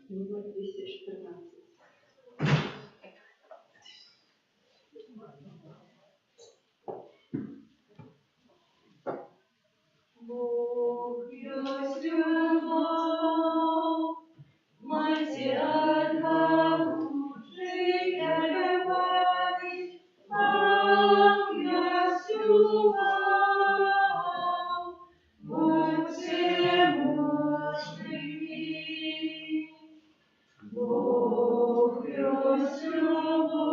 Номер 214. Бог есть любовь, Матерь жития любви, Бог есть любовь, будьте мужьми. Бог есть любовь,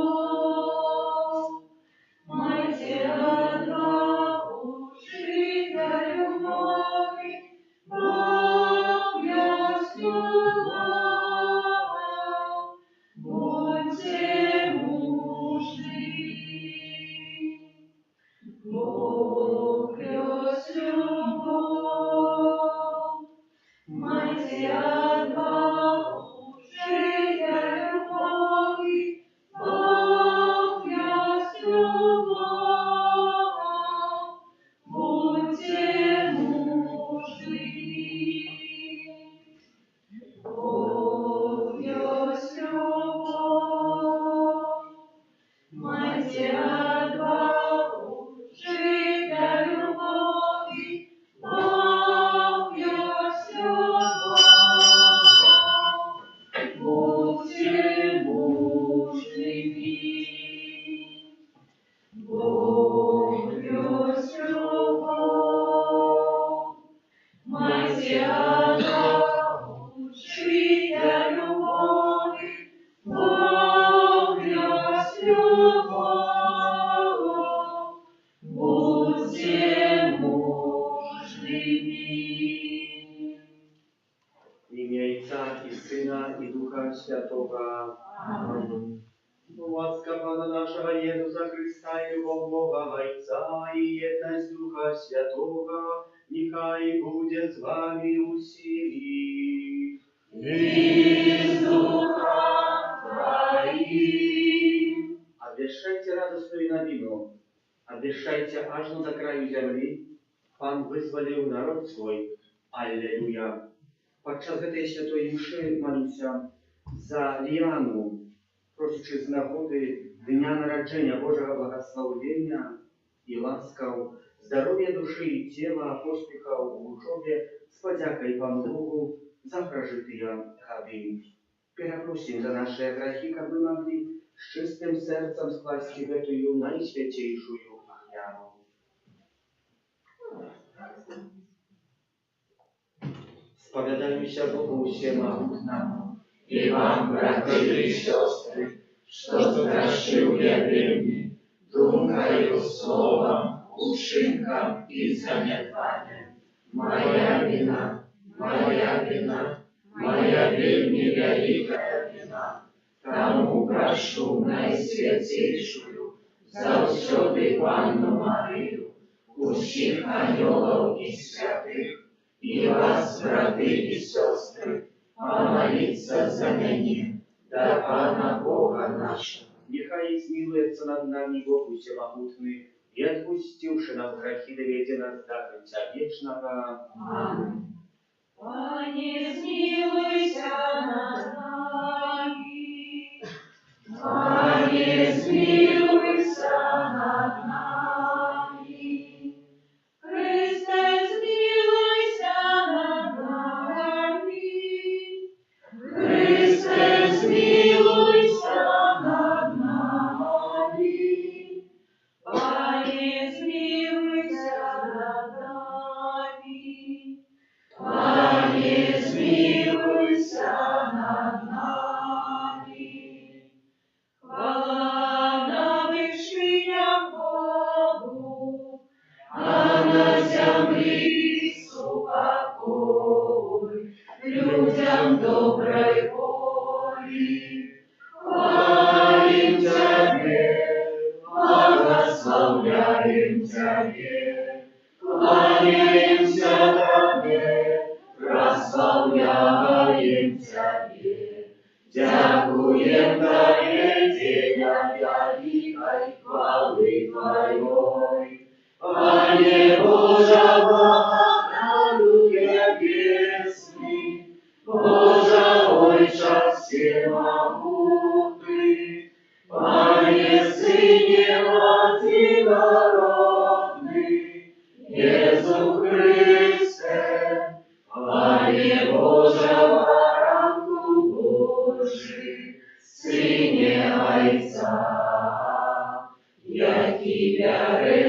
Матерь жития любви, Бог есть любовь, будьте мужьми. Бог есть любовь, Матерь жития любви, Бог есть любовь, будьте мужьми. Бог есть любовь, Матерь жития любви, Бог есть любовь, будьте мужьми. Бог есть любовь, Матерь жития любви, Бог есть любовь, будьте мужьми. В ім'я Отця і Сина, і Духа Святого. Аминь. Ласка Пана нашего Иисуса Христа, и любовь Бога Отца, и едность Духа Святого, нехай будет с вами усеми. И с Духом Твоим. Обвещайте радостную новину, обвещайте аж до краю земли, Пан вызволил народ свой. Аллилуйя. Podczas tej świętej mszy молюся за Ліану, просячи з нагоди Дня народження Божого благословення і ласкав, здоров'я душі і тіла, поспіха у учобі, з подякою Пану Богу за прожитые годы. Перепросим за наши грехи, как мы могли с чистым сердцем скласть в эту наисвятейшую охрану. Spowiadajmy Bogu Всемогутному И вам, братья и сестры, что согрешил я вельми, думкою, словом, учинком и занятанием. Моя вина, моя вельми великая вина. Тому прошу наисвятейшую, завсёды Панну Марию, усіх ангелов и святых, и вас, браты и сестры, помолиться за меня, до Пана Бога нашего. Нехай смилуется над нами Бог Всемогутный, и отпустивши нам грехи, доведи нас до конца вечного. Аминь. Пане, смилуйся над нами. Пане, смилуйся над нами. Христе, смилуйся над нами. Христе, смилуйся над нами. Пане, смилуйся над нами. Пане, смилуйся над нами. Хвала на вышинях Богу, а на земле супокой людям доброй воли. Хвалим Тебе, благословляем Тебе, кланяемся Тебе, прославляем Тебе, дякуем Тебе, деля великой хвалы Твоей. Пане Божа, Бога, руки небесный, Божа, Ойча,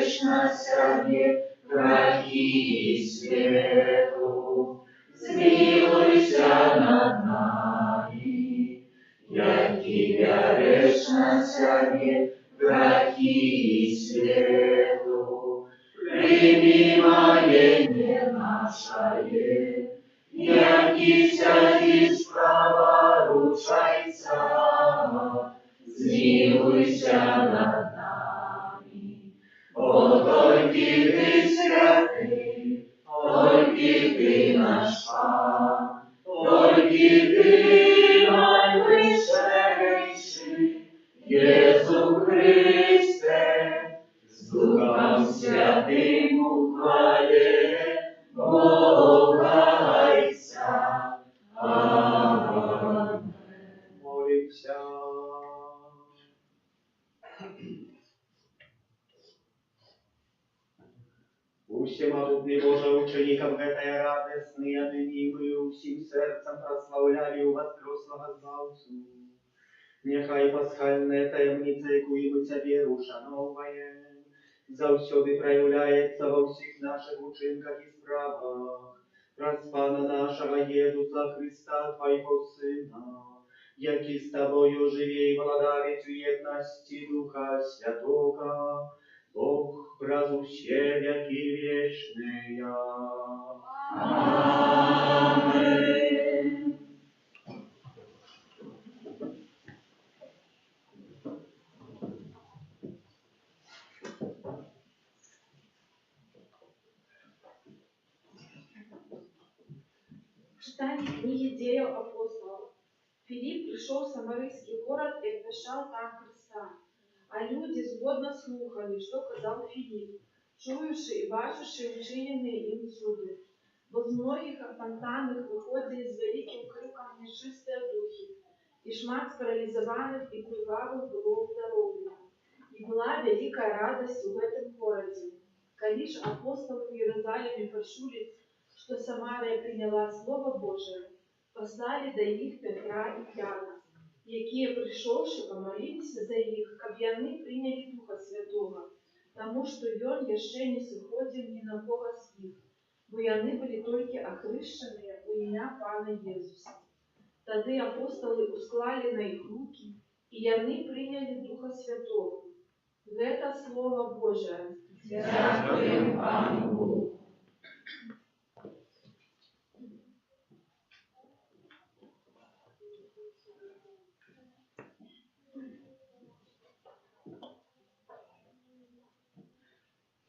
берешь на себе грехи свету, змилуйся над нами. Яки берешь на себе грехи свету, прими моление наше, яки святый справа ручайся, змилуйся над нами. О, только ты святый, только ты наш Пан, только ты наивысший, Иисус Христе, с Духом Святым ухвале Бога Отца. Аминь. Молимся. Всемогутный Боже, учеников этой радостные дни мы всем сердцем прославляли у воскреслого Злавцу. Нехай пасхальная таємниця, якої ми Тебе ушановуємо, завсюди проявляється во всіх наших учинках і справах, раз Пана нашого Єсуса Христа, Твоего Сина, який з Тобою живе і владає в єдності Духа Святого, Бог разуще веки вечные. Аминь. Читание книги Деял апостолов. Филипп пришел в Самарийский город и обвещал там Христа. А люди згодно слухали, що казав Филипп, чуючи і бачивши вчинені їм чуди. Бо з многих опантаних виходили з великим криком нечистые духи, і шмат спарализованных и плевавых было здоровья. И была великая радость в этом городе. Коли ж апостолы в Иерусалиме почули, что Самария приняла Слово Божие, послали до них Петра и Яна, які, прийшовши, помолилися за їх, каб яни прийняли Духа Святого, тому що він ще не сиходив ні на кого з них, бо яни були тільки охрещені у ім'я Пана Єсуса. Тоді апостоли усклали на їх руки, і яни прийняли Духа Святого. Это Слово Божие. Дякуємо Пану Богу.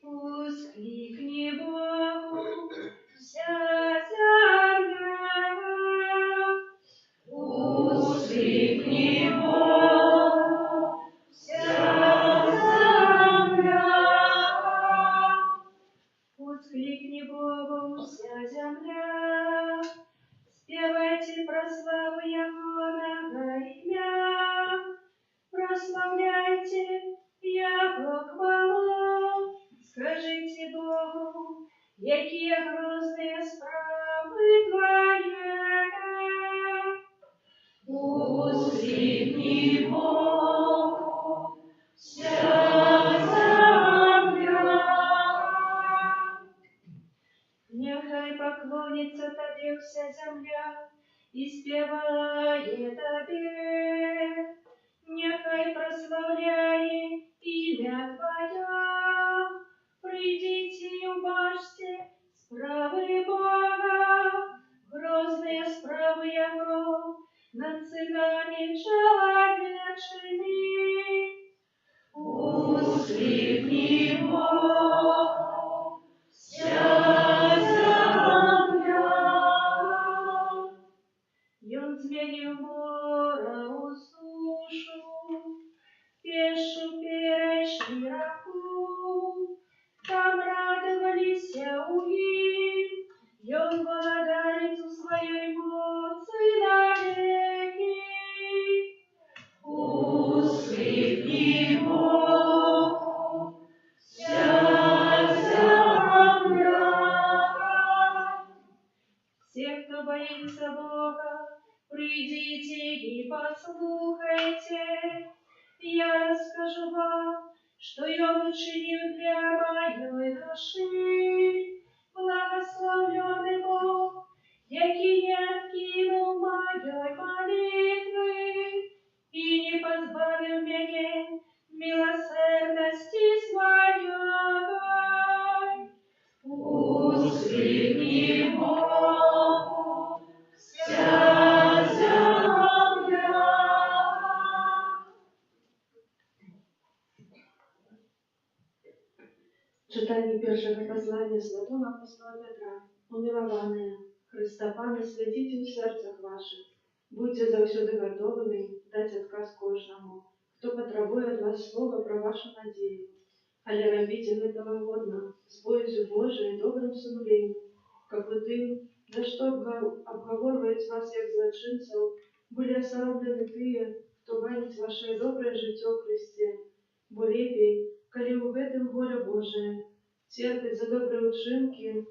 Воскликни Богу, вся земля, Воскликни Богу, вся земля. воскликни Богу, вся земля, спевайте про славу Его имя, прославляйте Его хвалу, скажите Богу, какие грозные справы Твои. Воскликни Богу, вся земля. Нехай поклонится Тебе вся земля и спевает Тебе. Нехай прославляет имя Твое. Придите и убачьте справы Бога, грозные справы Его над сынами человечными. Воскликни Богу, вся земля. И он зменил море у сушу, пешу перешли раку, там радовались уги, и он благодарит у своей моцы навеки. Воскликни Богу, вся земля. Все, кто боится Бога, придите и послухайте. Я расскажу вам, что Он учинил для Читання першого послання святого апостола Петра. Умилованные Христопаны, следите в сердцах ваших. Будьте завсёды готовыми дать отказ кожному, хто потребує від вас слова про вашу надію. Але робіть этого годно, з боязью Божией и добрым сумлением, как вы тым, за что обговорюють вас як злочинців, були осоромлені тие, хто ванить ваше добре життя в Христі. Бо лепей, коли у гэтым воля Божия, терпеть за добрые учинки,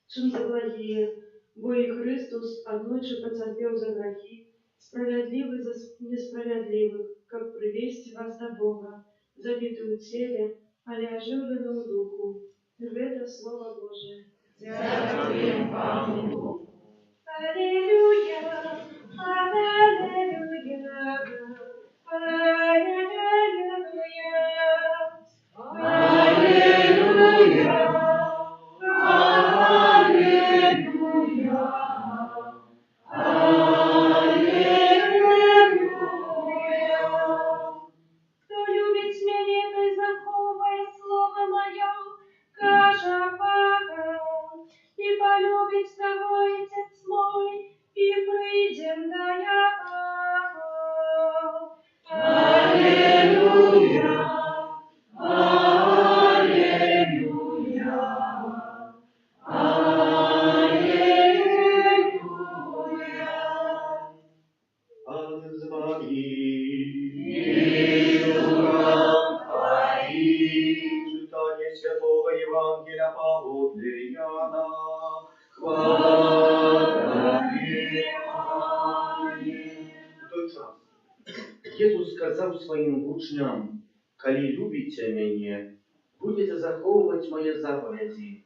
чим за благие, бо и Христос одноче потерпел за грехи, справедливый за несправедливых, как привести вас до Бога, забитую в теле, але оживленную духу. Это Слово Божие. Дякуємо вам, Богу. Аллилуйя, аллилуйя, Аллилуйя, аллилуйя, аллилуйя. Хто любить мене, той заховує слово моє, каже Бога, і полюбить того Отець мой, і прийдем до Його. Аллилуйя, аллилуйя, аллилуйя. Pan z wami. I z duchem Twoim. Czytanie Świętego Ewangelia Pawła Jana. Chwała Tobie, Panie. W ten czas Jezus сказав своим учням: «Коли любите меня, будете заховывать мои заповеди,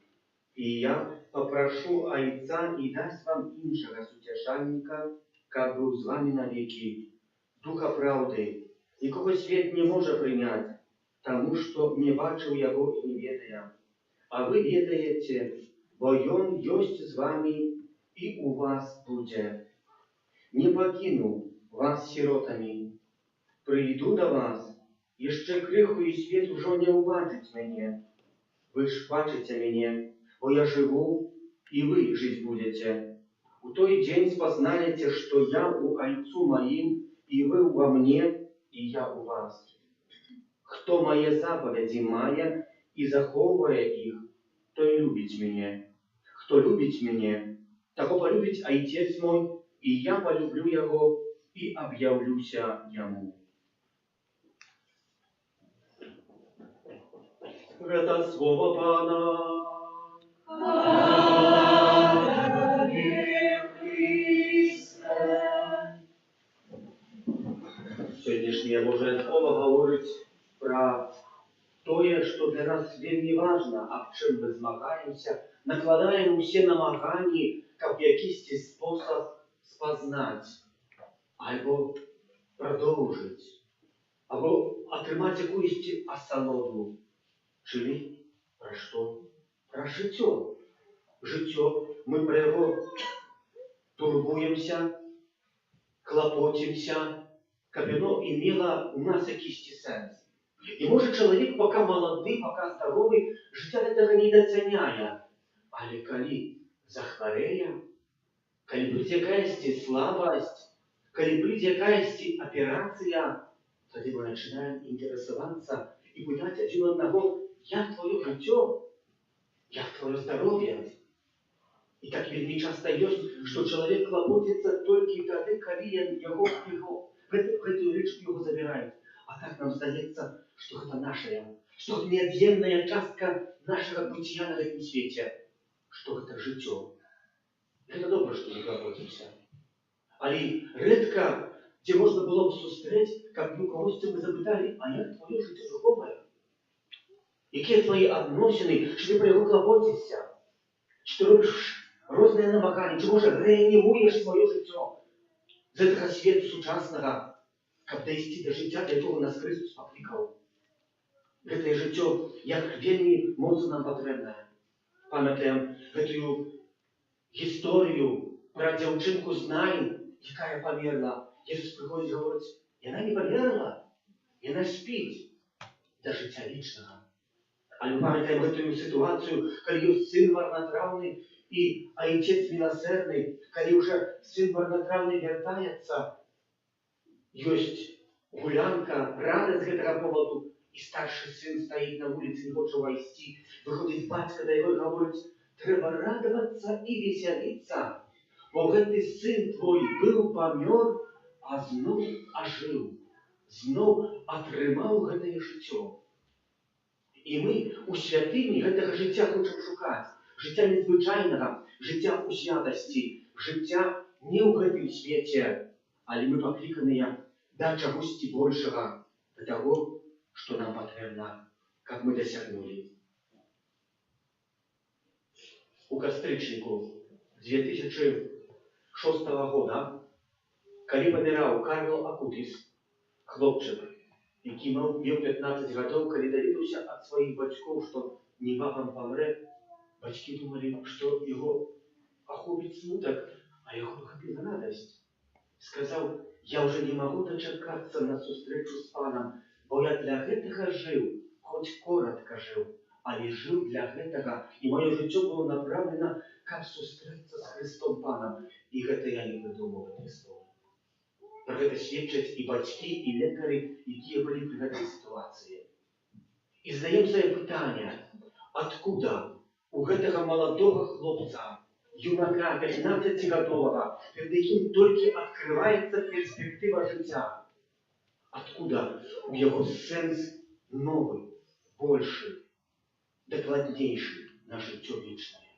и я попрошу Отца и даст вам іншого сутешальника, как был с вами навеки, Духа правды, якого свет не может принять, тому что не бачил его и не ведая. А вы ведаете, бо он есть с вами и у вас будет. Не покину вас сиротами. Прийду до вас, jeszcze криху і світ уже не убачить мене. Ви ж бачите мене, бо я живу, и вы жить будете. У той день спознаете, что я у Отцу моим, и вы во мне, и я у вас. Хто мои заповеди має и заховує их, той любить меня. Хто любить меня, того полюбить Отец мой, и я полюблю его, и объявлюся ему». Это слово Пана. Слава Тобі, Христе. Сьогоднішнє Боже Слово говорить про тое, що для нас вельми важно, а в чим ми змагаємося, накладаємо усі намагання, як в якийсь спосіб спознати, або продовжити, або отримати якусь осолоду. Czyli про що? Про життя. Життя. Ми про його турбуємося, клопотимося, щоб воно имело у нас якийсь сенс. І може чоловік, поки молодий, поки здоровий, життя цього не доціняє. Але коли захворіє, коли прийде якась слабость, коли прийде якась операція, тоді ми починаємо інтересуватися і питати один одного: як твоє життя, як твоє здоров'я? І так вельми часто є, що чоловік клопотиться тільки тоді, коли його в эту річ його забирають. А так нам здається, що це наша, що це неот'ємна частка нашого буття на цьому світі, що це життя. Це добре, що ми клопотимося. Але рідко, де можна було б зустріти, як у когось ми запитали: а як твоє життя духовне? Які твої відносини, чи ти про його клопотишся? Чи ти робиш різні намагання, чи може реанімуєш своє життя з цього світу сучасного, щоб дійти до життя, для якого нас Христос покликав? Це життя, як вельми моцно нам потрібне. Пам'ятаємо цю історію про дівчинку з Наїн, яка померла. Ісус приходить і говорить: вона не померла, вона спить до життя вічного. Але мы памятаем эту ситуацию, когда есть сын марнотравный и отец милосердный, когда уже сын марнотравный вертается, есть гулянка, радость этого поводу, и старший сын стоит на улице, не хочет войти, выходит батька до его и говорит: треба радоваться и веселиться, бо этот сын твой был помер, а знов ожил, знов отрымал это життя. І ми у святині гэтага життя хочемо шукати. Життя незвичайного, життя у святості, життя не у гэтым свеце, але ми покликані до чагосьці большего, до того, что нам потрібно, как мы досягнули. У кастрычніку 2006 года, калі паміраў Карл Акутис, хлопчык, які меў 15 гадоў, калі даведаўся ад сваіх бацькоў, што небавам памрэ, бацькі думалі, што яго ахопіць смутак, а яго ахапіла радасць. Сказаў: я ўжо не магу дачакацца на сустрэчу з панам, бо я для гэтага жыў, хоць коротка жыў, але жыў для гэтага, і маё жыццё было направлена, каб сустрэцца з Христом панам. І гэта я не прыдумаў гэтых слоў. Пра гэта сведчаць і бацькі, і лекары, якія былі пры гэтай сітуацыі. І задаем сабе пытанне, адкуда у гэтага маладога хлопца, юнака 15-гадовага, перед якім толькі адкрываецца перспектыва жыцця, откуда у яго сэнс новы, большы, дакладнейшы на жыццё вечнае.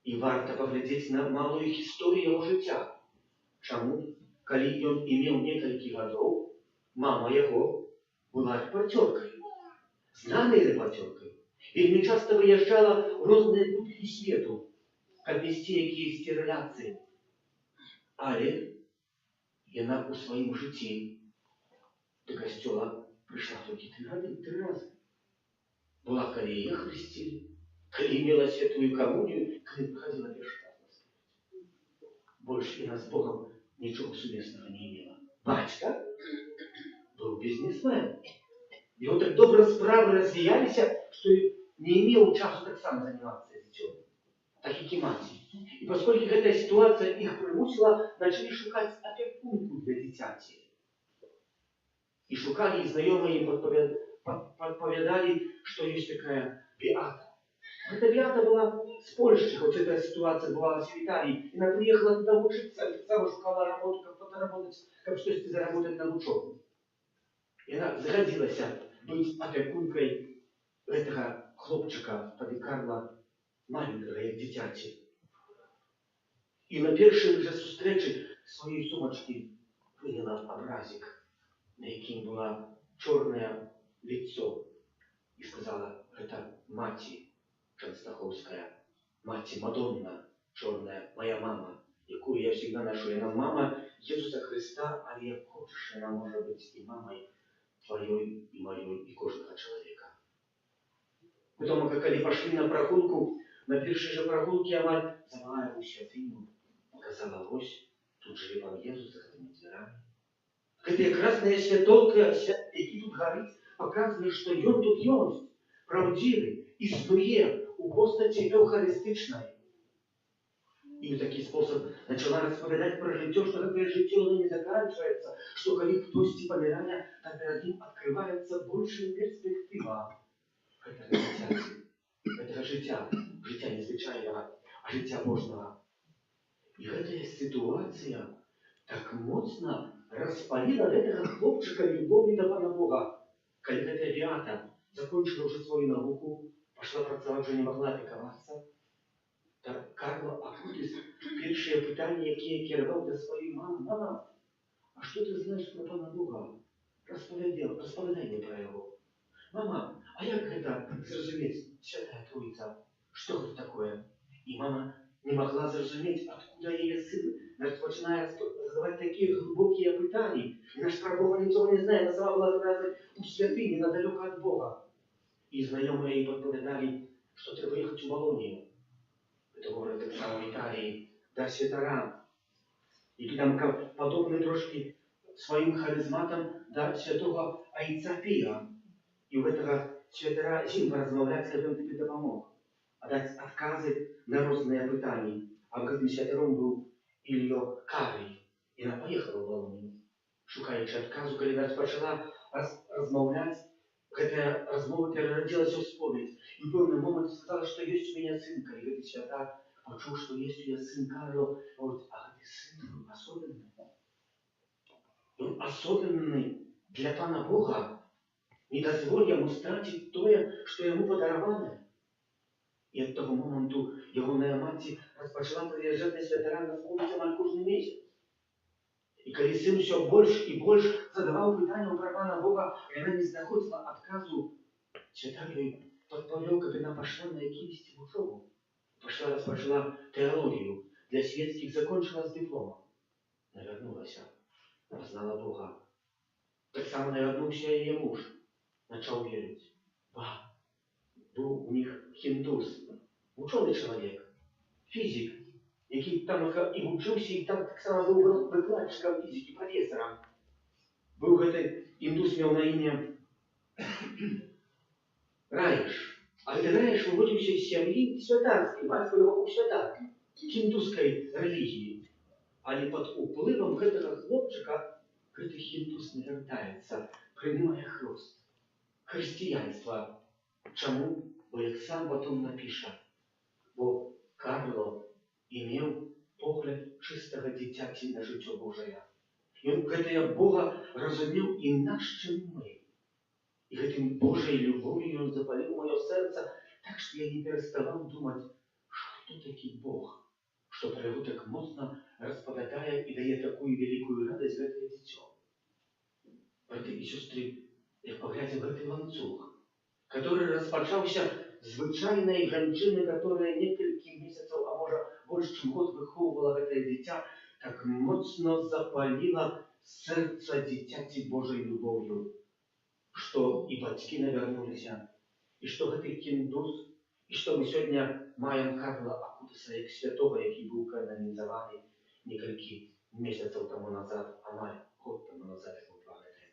І варта паглядзець на малую гісторыю яго жыцця. Чаму, калі ён имеў некалькі гадоў, мама яго была рэпарцёркай, знаной рэпарцёркай, вельмі часта выязджала ў розныя куткі свету, каб весці якіясьці рэляцыі. Але яна ў сваім жыцці да касцёла прыйшла толькі 3 разы. Была, калі яе хрысцілі, калі мела святую камунію, калі прыходзіла першы раз на свет. Больш яна з Богом нічого сумеснага не имела. Бацька был бизнесмен. Его так добра справы развіяліся, што не имел часу так сам заниматься жыццём, так як і маці. І пасколькі гэтая ситуация их прымусіла, начали шукаць апекунку для дзіцяці. И шукали, и знаёмые им подповедали, что есть такая Беата. Эта Беата была с Польши, хоть эта ситуация была в Италии. И она приехала туда учиться, сама шукала работу, как подработать, как что-то заработать на учебу. И она загодилась быть опекункой этого хлопчика, тады Карла маленького, як дзіцяці. И на першай же сустрэчы своей сумочки выняла образик, на якім было черное лицо, и сказала: это маці Częstochowская, маці Мадонна, черная, моя мама, якую я всегда ношу. Она мама Иисуса Христа, але як хочешь, она может быть и мамой твоей, и моей, и каждого человека. Потом, когда пошли на прогулку, на первой же прогулке я звала его в святыню, показала: ось, тут живе вам Иисус за этими дверами. Гэтая красная святолка, які тут горит, показывает, что он тут есть, правдивый, існує у постаті евхаристичної. И в такий способ начала распавядать про жыццё, что гэтае жыццё оно не заканчивается, что калі хтосьці памірае, то перед ним открывается большая перспектива гэтага жыцця, жыцця незвычайнага, а жыцця Божьего. И гэтая ситуация так моцна распалила гэтага хлопчика любові до Пана Бога. Калі гэтая Беата закончила уже свою науку, пошла працаваць, уже не могла опекавацца, так Карл Акутис першае пытанне, якія кіраваў да сваёй мамы: мама, а что ты знаешь про Пана Бога? Распавядай мне про яго. Мама, а як гэта зразумець, Святая Троица, что гэта такое? И мама не могла зразумець, откуда яе сын начинает задавать такие глубокие пытания. И наш про Бога ничего не знает, она сама была сказать у святыни, недалеко от Бога. И знакомые ей подповедали, что треба ехать в Болонию. Это город так само в Италии, до святора. И там подобны трошки своим харизматам до святого Айцапия. И у этого святара зім паразмаўляць, каб ён табе дапамог, а даць адказы на розныя пытанні. А гэтым святаром быў Ільё Кавій. Яна паехала ў Волынь, шукаючы адказу, калі пачала размаўляць, гэтая размова перарадзілася ў споведь. І ў пэўны момант сказала, што ёсць у мяне сын, калі гэты святар пачуў, што ёсць у яе сын, кажа, а гэты сын асобенны. Ён асобенны для Пана Бога. Не дазволь яму страціць тое, што яму падараванае. І ад таго моманту ягоная маці распачала прыязджаць да святара на споведь амаль кожны месяц. І калі сын усё больш і больш задаваў пытанняў пра Пана Бога, яна не знаходзіла адказу, святар ёй падпавёў, каб яна пайшла на якімсьці вучобу. Распачала тэалогію, для свецкіх закончыла з дыпломам. Навярнулася, пазнала Бога. Таксама навярнуўся яе муж, пачаў верыць. Быў у них хіндус, вучоны чалавек, фізік, які там і вучыўся, і там таксама быў выкладчыкам фізікі, прафесарам. Быў гэты індус, меў на імя Раіш. А гэты Раіш выводзіўся з сям'і святарскай, бацька яго ў святар, хіндускай рэлігіі. Але пад уплывам гэтага хлопчыка гэты хіндус навяртаецца, прымае хрыст, хрысціянства. Чаму? Бо як сам потом напіша, бо Карло имел погляд чистого дзіцяці на жыццё Божае. Ён гэтае Бога разумеў інакш, чым мы. І гэтым Божай любов'ю ён запаліў маё сэрца, так што я не пераставаў думаць, што такі Бог, што пра яго так моцна распавядае і дае такую вялікую радасць гэтае дзіцё. Браты і сёстры, як паглядзім гэты ланцуг, который распачаўся звычайнай жанчыны, которая некалькі месяцаў, а можа больш чым год выхоўвала гэтае дзіця, так моцна запаліла сэрца дзіцяці Божай любоўю, што і бацькі навярнуліся, і што гэты хіндус, і што мы сёння маем Карла Акутаса як святога, які быў кананізаваны некалькі месяцаў таму назад, амаль год таму назад, як мы памятаем.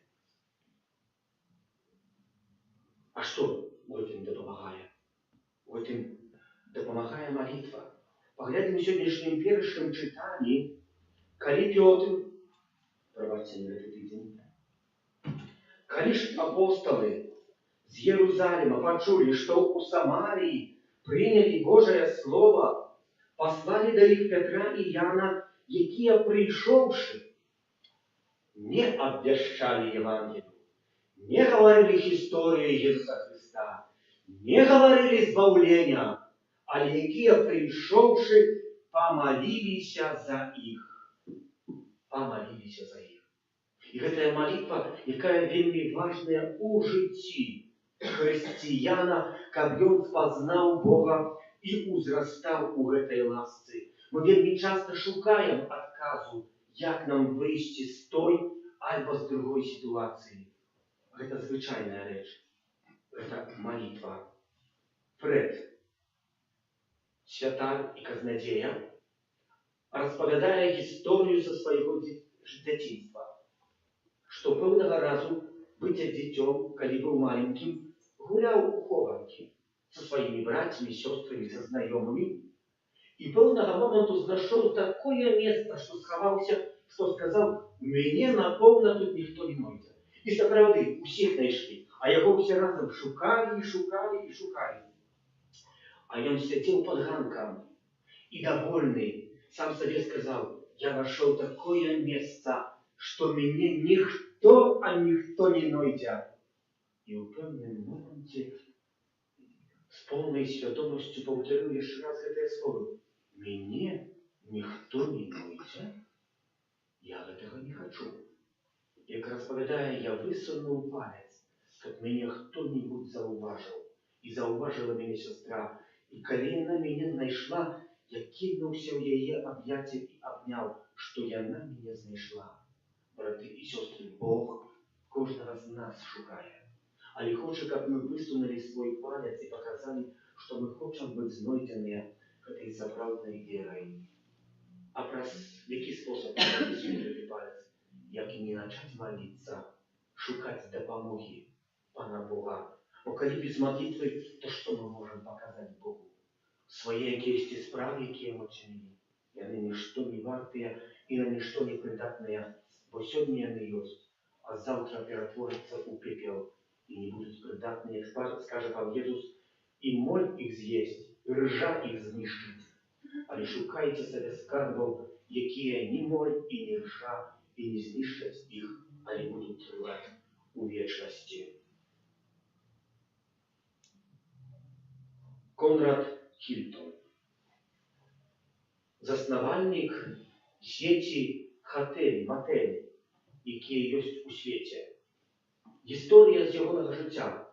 А што у гэтым дапамагае? У гэтым дапамагае малітва. Паглядзім у сённяшнім першым чытанні, калі Пётр, прабачце мне гэты тыдзень, калі ж апосталы з Єрусаліма пачулі, што ў Самарыі прынялі Божае Слова, паслалі да іх Пятра і Яна, якія, прыйшоўшы, не абвяшчалі Евангелію, не говорили историю Иисуса Христа, не говорили избавления, але якія, прийшовши, помолилися за их. Помолилися за их. І гэтая молитва, якая вельмі важная у жыцці хрысціяна, каб ён спазнаў Бога і узрастаў у гэтай ласцы. Мы вельмі часто шукаем адказу, як нам выйсці з той альбо з другой сітуацыі. Гэта звычайная рэч. Гэта молитва. Фред, святар і казнадзея, распавядае гісторыю са свайго дзяцінства, што пэўнага разу, быцця дзіцём, калі быў маленькім, гуляў у хованкі са сваімі братцямі, сёстрамі, са знаёмымі, і пэўнага моманту знайшоў такое месца, што схаваўся, што сказаў, мяне напэўна тут ніхто не знойдзе. І сапраўды, усіх знайшлі, а яго ўсе разам шукалі, шукалі і шукалі. А ён сядзеў пад ганкам і довольны сам сабе сказаў, я нашоў такое месца, што мяне ніхто, а ніхто не знойдзе. І ў пэўным моменце з поўнай свядомасцю паўтарыў яшчэ раз гэтыя словы. Мяне ніхто не знойдзе? Я гэтага не хачу. Як распавядае, я высунуў палец, каб мяне хто-небудзь заўважыў. І заўважыла мяне сястра. І калі яна мяне знайшла, я кінуўся ў яе аб'яцці і абняў, што яна мяне знайшла. Браты і сёстры, Бог кожнага з нас шукае. Але хоча, каб мы высунулі свой палец і паказалі, што мы хочам быць знойдзеныя гэтай сапраўднай верай. А праз які спосаб высунуць гэты палец? Як не начать молиться, шукать допомоги Пана Бога. Бо калі без молитвы, то что мы можем показать Богу? Свои якісь справы, які мы чинили. Яны ничто не вартыя и на ничто не придатныя, бо сёння яны ёсць, а завтра ператворяцца ў пепел и не будут придатныя, скажет вам Иисус, и моль их з'есть, и ржа их знищить. Але шукайте себе скарбов, якія ни моль и ни ржа, и не знищать их, але будут тривати у вечности. Конрад Хільтон, заснавальнік сеці матэль, якія ёсць у свеце. Гісторыя з ягонага жыцця.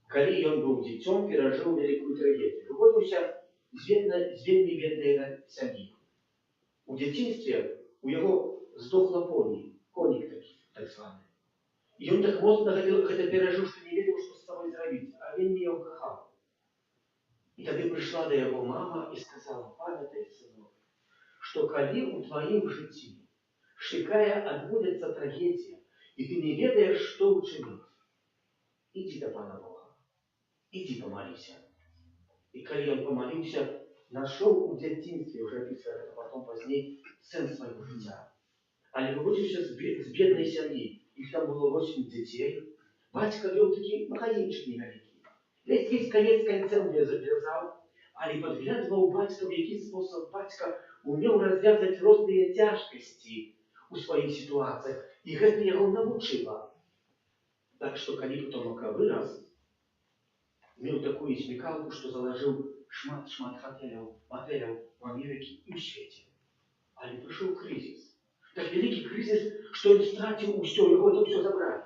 Калі ён быў дзіцём, перажыў вялікую трагедію. Выводзіўся з вельмі беднай сям'і. У дзяцінстве у яго здохла конік такі, так званы. І ён так моцна гэта перажыў, што не ведаў, што з сабой зрабіць, а вельмі яго кахаў. І тады прыйшла да яго мама і сказала: памятай, сынок, што калі ў тваім жыцці шыкая адбудзецца трагедія, і ты не ведаеш, што ўчыніць, ідзі да Пана Бога, ідзі памаліся. І калі ён памаліўся, нашоў у дзяцінстве, уже апісвае гэта потом пазней, сэнс свайго жыцця. Але выводзіўся з беднай сям'і, іх там было 8 дзяцей. Бацька вёў такі магазинчык невялікі. Весь конец концом вязал, але подглядывал батька, в який способ батька умел развязать розныя тяжкости у своих ситуациях, и гэта его научило. Так что, калі потом вырос, имел такую смекалку, что заложил шмат отелей в Америке и в свете. Але пришел кризис. Так великий кризис, что он стратил все, его это все забрали.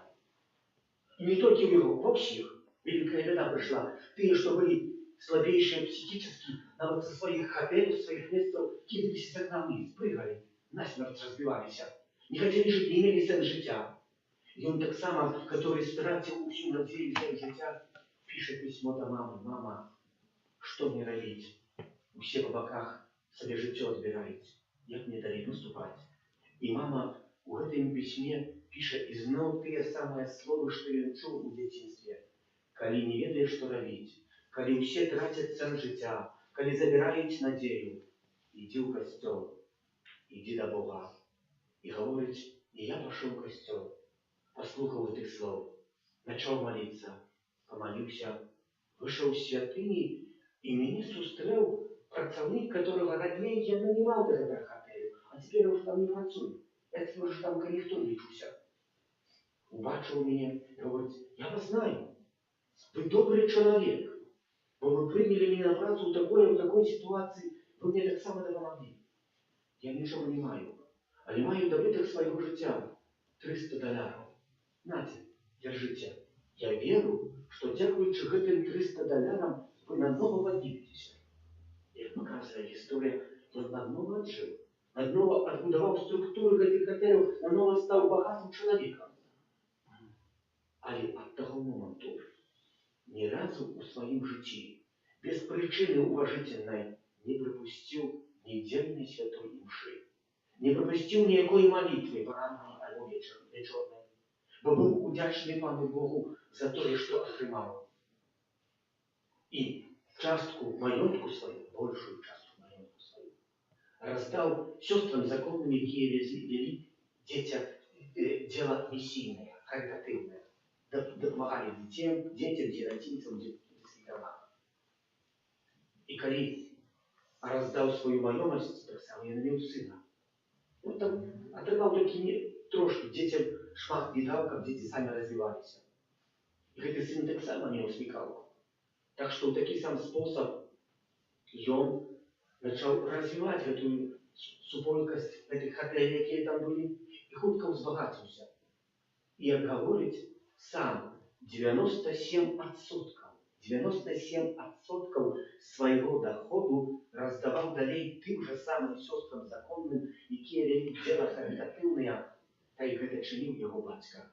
И не только его, во всех. Великая беда пришла. Те, что были слабейшие психически, навод со своих отелей, своих мест, кидались из окна вниз, прыгали, насмерть разбивались. Не хотели жить, не имели сенс життя. И он так само, который стратил всю надею сенс життя, пишет письмо до мамы: мама, что мне робить? Все по боках себе життя отбираете. Як мне далее наступать? И мама в этом письме пишет изноў те самые слова, что я чуў у детстве. Калі не ведаеш, што рабіць, калі ўсе трацяць сэнс жыцця, калі забіраюць надзею, ідзі ў касцёл, ідзі да Бога. І гаворыць: і я пашоў у касцёл, паслухаў гэтых слоў, пачаў маліцца, памаліўся, выйшаў з святыні, і мяне сустрэў працаўнік, которого раней я нанимал до гэтага хатэлю, а цяпер уже там не працуе. Я цяпер уже там калектор лічуся. Убачыў мяне, гаворыць: я вас знаю. Вы добрый человек, бо вы приняли меня на працу в такой ситуации, вы мне так само допомогли. Я ничего не маю, але маю добыток своего життя, $300. Нате, держите. Я верю, что дякуючи гэтым $300 вы наново подниметесь. Як показывает история, он наново отжил, наново отбудовал структуру гэтых отелей, наново стал богатым человеком. Але от того момента ни разу у своем житті, без причины уважительной, не пропустил недельной святой мши, не пропустил никакой молитвы поранной або вечерной, бо был удячный Пану Богу за то, что отрымал. И частку маёнтку свою, большую частку маёнтку свою, раздал сестрам законным, которые вели дело миссийное, каритативное, допомагали детям, сиротинцам, детским. И калі раздал свою маёмасць, так само я навел сына. Он там атрымаў толькі трошки, детям шмат не дал, каб дети сами развивались. И гэты сын так само не усмекал. Так что в такі сам способ ён начал развивать эту суполькость этих отелей, якія там были, и хутка узбагацился. И говорить сам 97% своего доходу раздавал далей тым же самым сестрам законным, якія вели дело каритативное, та и гэта чыніў яго бацька.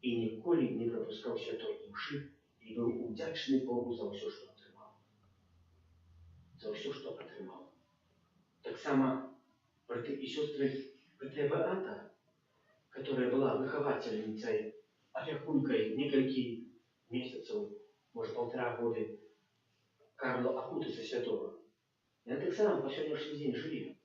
И ніколі не пропускал святой мши и был удячный Богу за все, что отрымал. За все, что отрымал. Так само, братья и сестры, братья Беата, которая была выховательницей, опекункой некальких месяцев, может, 1,5 года, Карло Акутиса святого. І на тих самих по сьогоднішній день живі.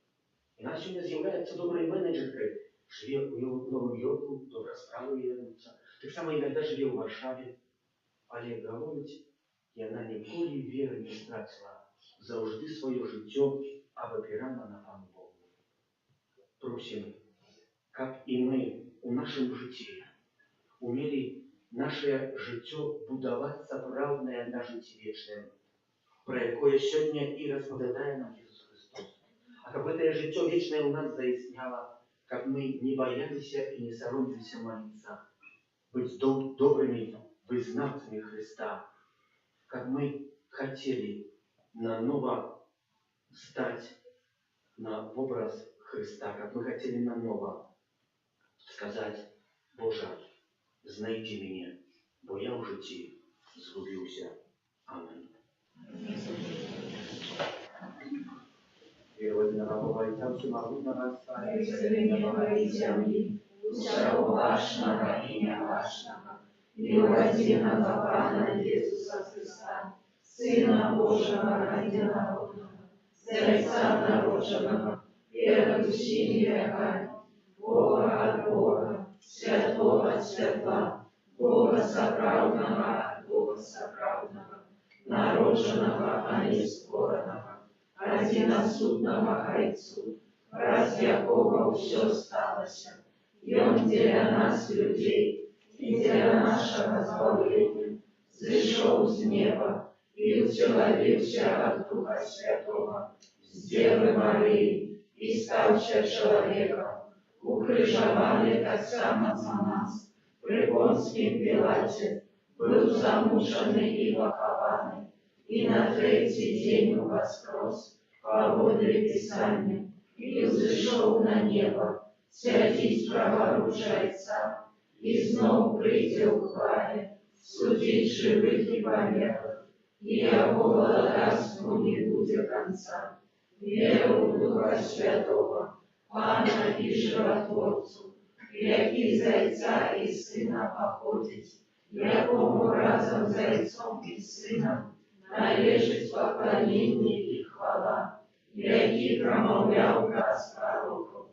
І нас сьогодні з'являються добрі менеджери, живе у Новому Йорку, добра справа ведуться. Так само іноді живе у Варшаві. Але говорить, і вона ніколи віри не стратила, завжди своє життя обопирала на Пана Бога. Просим, как и мы у нашем житті умели наше життя будувати справне на житті вічне, про яке сьогодні і розповідає нам Ісус Христос. А как это життя вічне у нас заясняло, как мы не боялись и не соромились молиться, быть добрыми вызнавцами Христа, как мы хотели наново стать на образ Христа, как мы хотели наново сказать: Боже, знайди меня, бо я в житті згубився. Аминь. Вірводина Бога, всю могутного Неба и земли, всего вашего имя вашего, и родиного Пана Иисуса Христа, Сына Божьего единородного, Зайца народженного, перводущий века, Бога от Бога, Святого от Святла, Бога соправдного от Бога соправдного, народженного, а не скорого, одиносудного Отцу, раз якого все сталося, и Он для нас, людей, и для нашего избавления, зашел с неба и уцеловился от Духа Святого, с Девы Марии, и ставший человеком, укрыжованный так само за нас, при Понским Пилате, был замученный и похованный, и на третий день воскрес, поводле Писания, и взошел на небо, святить праворучайца, и снова прийти в хвале, судить живых и померлых, и его благодатству не будет конца. Веру в Духа Святого, Пана и Животворцу, який Зайца и Сына походить, якому разом Зайцом и Сыном належить поклонение и хвала, який промовлял газ пророков,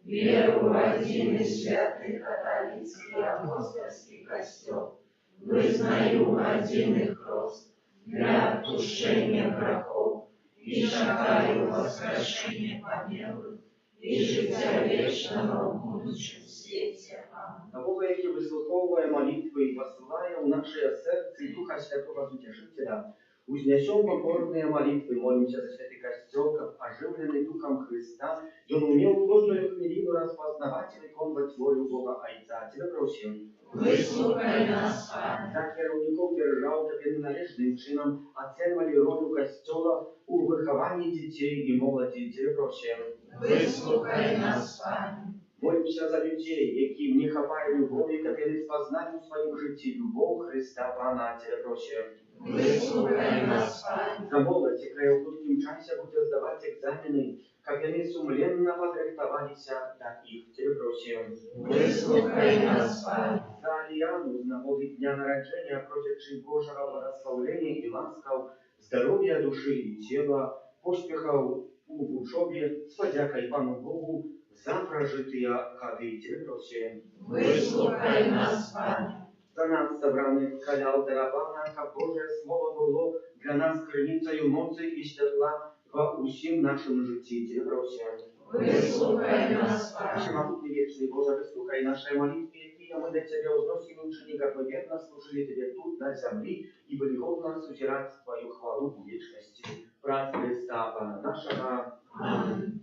веру в один и святый католический апостольский костел, вызнаю один и крест для отпущения грехов, и шагаю воскрешение помилуй, и життя вечного в будущем свете. Аминь. На Бога, який вислуховує молитви і посилає у наше серце Духа Святого Утешителя, узнесем покорные молитвы, молимся за святый костел, как оживленный Духом Христа, и Он умел кожную хмелину распознавать и виконывать волю Бога Отца. Тебя просим. Выслухай нас, Пане. Так керівников держав Тебе неналежним чином оценивали роль костела у вихованні дітей і молоді. Тебе просим. Выслухай нас, Пане. Молимся за людей, які не хапають любові, які спознають у своїм житті любов Христа Пана. Тебе просим. Выслухай нас, Пане. За молодь, яка у хуткім часі буде здавати екзамени, як вони сумленно подрихтувалися, так їх. Тебе просим. Выслухай нас, Пане. За Аліяну з нагоди дня народження, просячи Божого благословення і ласкав, здоров'я душі і тіла, поспіхав у учобі, з подякою Пану Богу за прожитые годы. Тебе просим. Выслухай нас, Пане. За нас собраних халяв дарабана, как Божие Слово було для нас криницею моці і світла во усім нашому житті. Тебе просим. Выслухай нас, Пане. Всемогутний вечный Боже, выслухай наши молитвы, какие мы до Тебя возносим, учени, как мы верно служили Тебе тут, на земле, и были годно сузирать Твою хвалу в вечности. Прав Христа, Пана нашего. Аминь.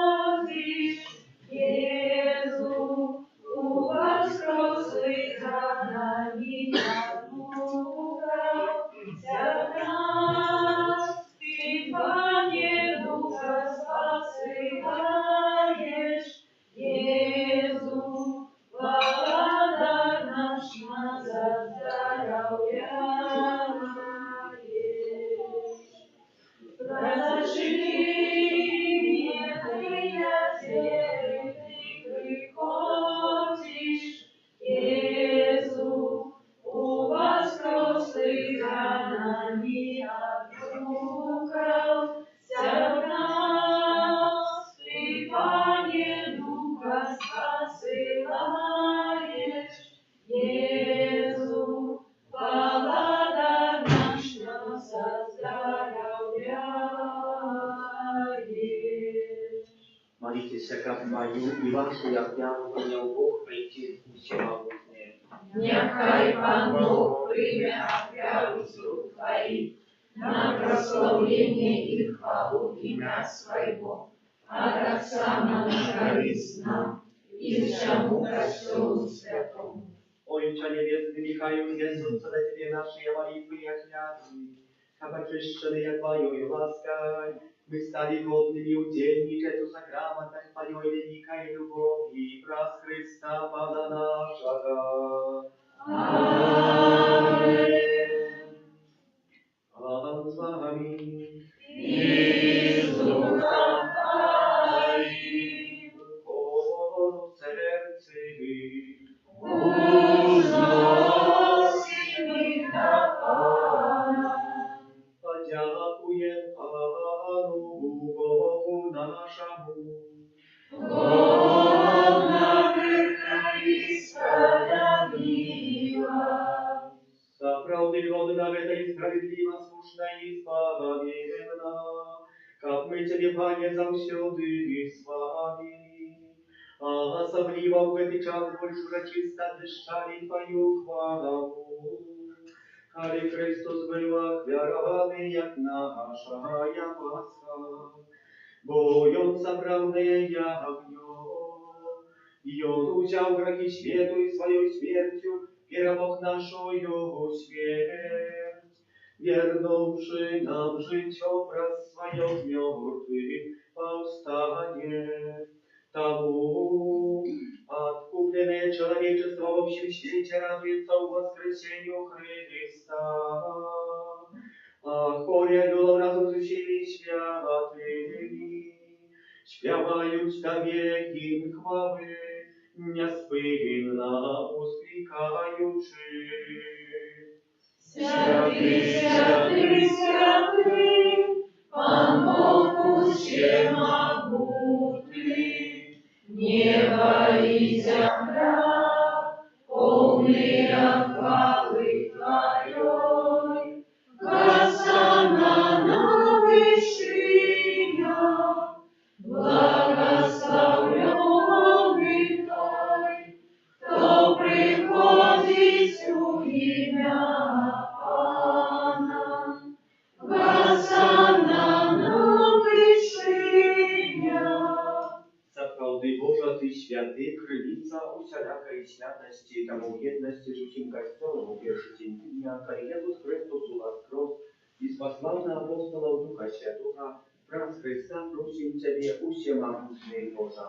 Приходишь, Езу, у воскреслый за нами Духа, вся нас, Ты, Пане, Духа спасаешь, Езу, благодар наш назад здоровья. Разожми мне, приятель, Твою и вашу я принял Бог прийти всемогутнее. Нехай Пан Бог прийме офяру з рук Твоих на прославление и хвалу имя Своего, а так само на корысть нам и всему Костелу Святому. Ojcze Niebiesny, Michaju, Jezus, co do Ciebie nasze молитвы и оклятвы, как очищены jak Твоею лаской, мы стали годными удельничать у сакраментах Твоей великой любови, праз Христа Пана нашего. Аминь. Пан с вами. И с Духом Твоим. О сердце, Узносим и до Пана. подякуем Пану Богу нашему. Бога и справедлива. За правды годна это и справедливо, слушна и избавленна, как мы Тебе, Пане, завсёды с вами. А особливо в этот час больше урочисто дышали Твою хвалу. Коли Христос был охвярованный, як нашая Пасха, боем справное ягнё, и Он взял грехи свету и своей смертью перемог нашу смерть, вернувши нам жить образ свое в мертвых повстание. Тому откупленное человечество в общем свете радуется в воскресению Христа. А хоря юлом разум з усіми святими, śpiewaють Тобі гімн хвали, неспинно ускликаючи. Святый, святый, святый, Пан Бог всемогутный, небо и земля, полные хвалы Твоей. Госанна на вышинах, благословленный Той, кто приходит у имя Пана. Госанна на вышинах. Сапраўды Божа, Ты святы, крыліца усялякай святасці, таму ў еднасці з усім касцёлам у першы дзень тыдня, калі Jesús Христос уваскрос і спаслаў на апостолаў Духа Святога, праз Христа просім Цябе, усемагутны Божа.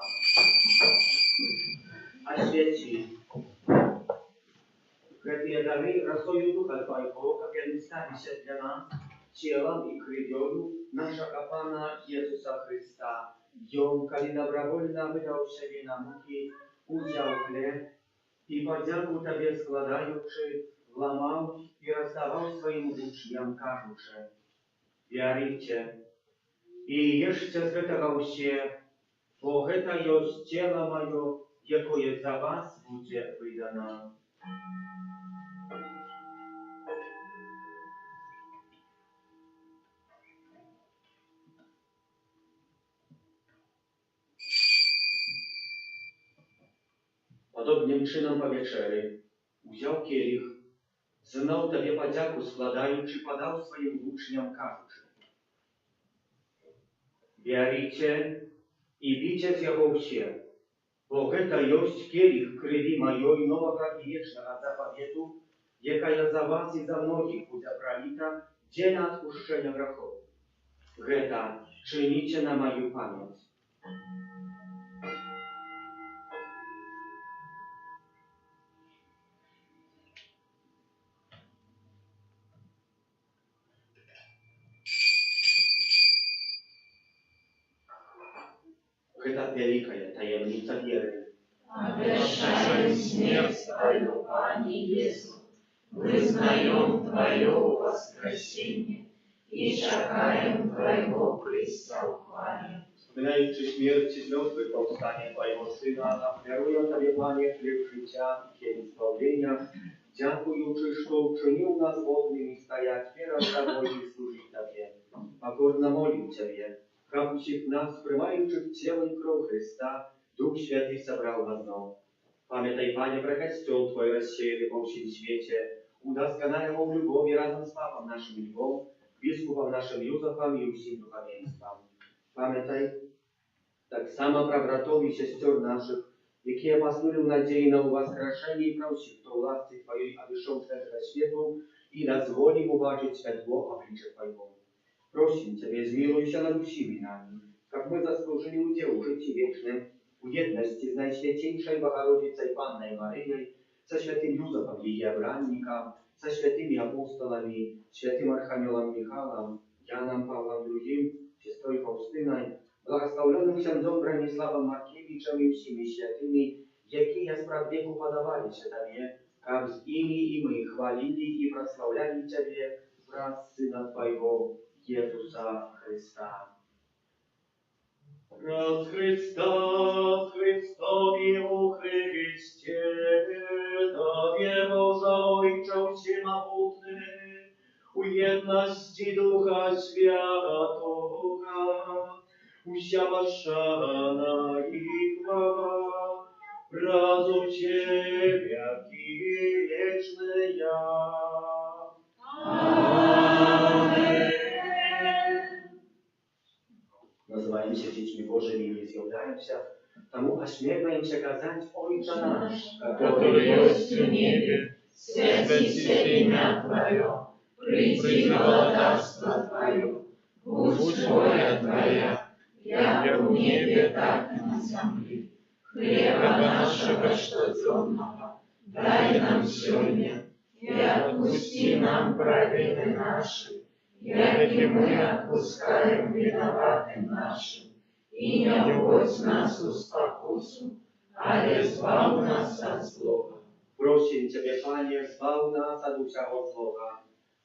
Освяти гэтыя дары росою Духа Твайго, каб яны сталіся для нас целом и кровью нашего Пана Иисуса Христа. Он, коли добровольно выдал себе на муки, взял хлеб и подяку Тебе складаючи, ломал и раздавал своим учням, кажучи: «Вярите и ешьте з гэтага ўсе, бо гэта ёсць цела маё, якое за вас будзе выдано». Podobnym czynom po wieczery wziął kielich, znał Tobie podziaku składając, podał swoim uczniom, każuczy: «Wierzycie i bicie z jego wsie, bo гэта jest kielich krwi mojej nowego i wiecznego zapawietu, jaka ja za was i za mnogich będzie pralita, dzień odpuszczenia grzechów. Гэта czynicie na moją pamięć». Гэта великая таємниця віри. Обещаем смерть Твою, Пане Иисус, вызнаем Твое воскресение и чекаем Твоего Христа в хвале. Wspominający śmierć z mертwych powstanie Twojego Syna, ofiaruję Tobie, Panie, chleb życia i kielich zbawienia, dziękujący, że uczynił nas wolnymi stajać teraz Tobą i służyć Tobie. Покорно молим Ciebie, как всех нас, приймаючи в тіло і кров Христа, Duch Święty zabrał was znowu. Pamiętaj, Panie, про костел Твой рассеянный по всем свете, удосконаливал в любови разом с Папом нашим Львом, Biskupом нашим Józefem i всім духовенством. Pamiętaj, tak samo про братов и сестер наших, які опоснули в надії на воскрешення і просить, хто власти Твоей обійшов з этого свету и дозволь им убачить светло обличия Твоего. Просим Тебя, змилуйся над всеми нами, как мы заслужили удел в житии вечном, в едности с Najświętейшей Богородицей Панной Марией, со святым Józefом ее обранником, со святыми апостолами, святым Архангелом Михаилом, Яном Павлом II, сестрой Фаустиной, благословленным księdzом Брониславом Маркевичем и всеми святыми, якие справедливо подавались Тебе, как с ими и мы хвалили и прославляли Тебе, враз Сына Твоего, Иисуса Христа. Раз Христа, Христови у Христе, Тобie Boże Ojcze Всемогутny, у jedności Ducha Świętego, usia szana i chwała, razu Ciebie, wieczny ja. Называем się dziećmi Bożymi i nie zjawляем się, тому ośmiewаем się kazać Ojcze nasz, который есть в небе, святится имя Твое, приди володарство Твое, будь воля Твоя, як в небе, так и на земле. Хлеба нашего штодневного дай нам сегодня, и отпусти нам провины наши, як и мы отпускаем виноватым нашим, и не вводь нас в спокусу, ale zbaw nas od złego. Prosím Ciebie, Panie, zbaw nas od всякого злого.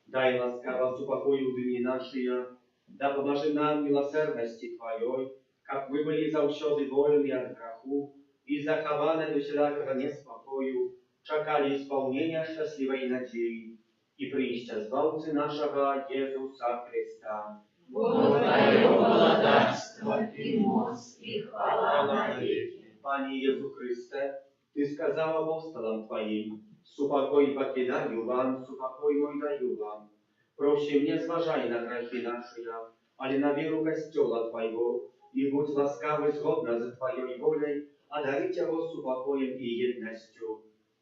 Дай ласкаво упокою дни наши, да поможи нам милосердности Твоей, как мы были завсёды вольны от греху и захованы до всякого неспокою, czekali исполнения счастливой надеи и прийścia Zbawcy naszego Jezusa Chrysta. Бо Твое владарство и моc и хвала навеки. Panie Jezu Chryste, Ty skazał apostolom Twoim, supokoj покидаю вам, supokoj mój daju wam. Prosi, nie zważaj na grzechy nasze, ale na wierу Kościoła Twojego i bądź łaskawy zgodna ze Twojej wolą, a darycie go supokojem i jednością,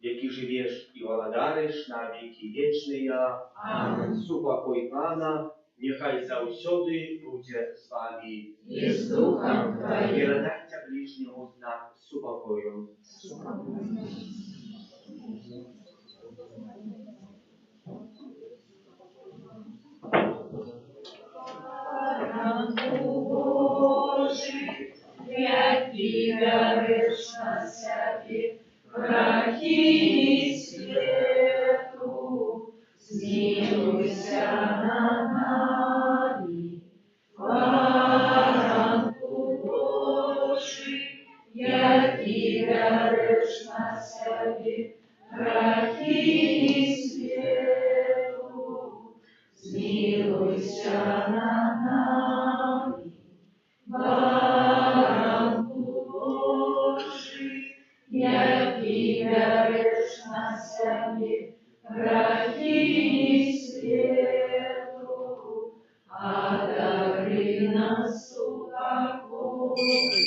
jaki żywiesz i władarisz na wieki wieczne. Amen. Supokoj Pana, niechaj zawsiody będzie z Wami. I z duchem I Twoim. nadajcie bliźniemu znak supokoju. Божий, який дариш на себе крахи свету, змилуйся над нами. Баранку Божий, який дариш на себе крахи свету, змилуйся над нами. Баранку Божий, який береш на себе грехи світу, а дари нас упокой.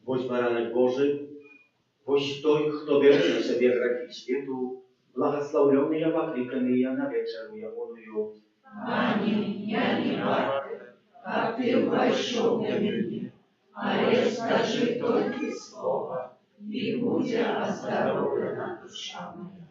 Bądź baranek Boży, bądź той, kto bierze na siebie grzechy światu, błogosławiony i poklикany na wieczeru jawłoную. Пане, я не варта, как ты вошел ко мне, але скажи только слово, и будет оздоровлена душа моя.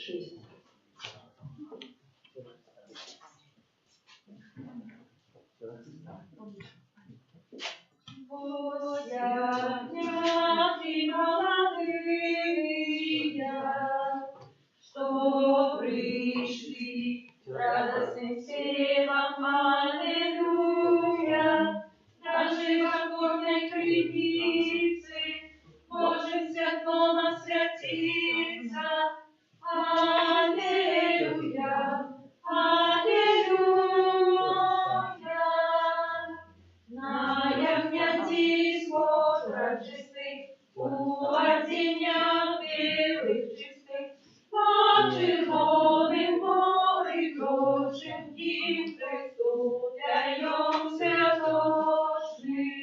6. Возьмят молодые, что пришли с радостным севом, аллилуйя, даже в горной крепице Божьим святом освятиться, аллилуйя, аллилуйя. На ягнятиско прочистых, у оденях белых чистых, под червоным поликрочем им Христу даем святошный.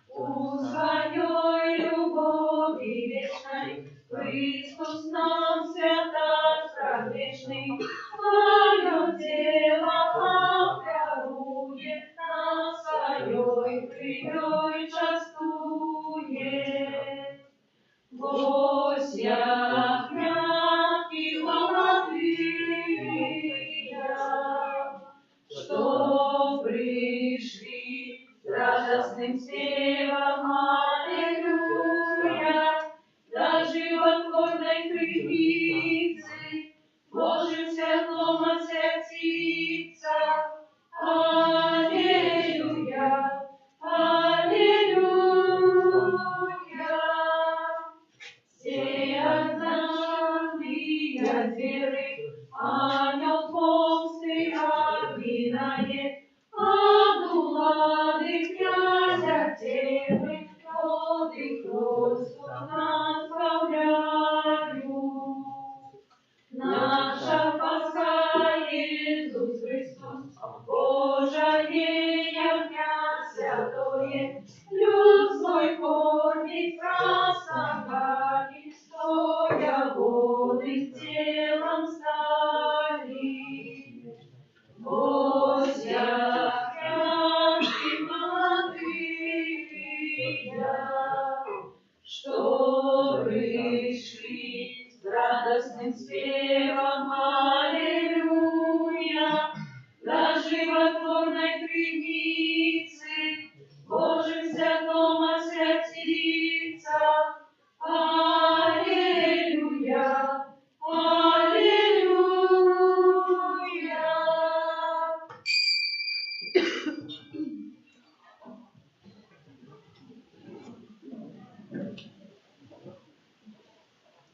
У своей любови вечной Христос нам святость праведный, свое тело обдарует, нам своей кровью частует. Вось ягнятки молодые, что пришли с радостным севом, аллилуйя, до животворной крепицы Божьим святом освятиться, аллилуйя, аллилуйя. Сеят знамения зверы, ангел помсты обвинает, обдулады князя темы, подых воздух наставляют. Наша Пасха Иисус Христос, Божие ягня святое, люд свой кормит красногами, стоя воды телом стали. Вось ягнятки молодые, что пришли с радостным спевом, аллилуйя, до животворной крепицы Божьим святом освятиться, аллилуйя, аллилуйя.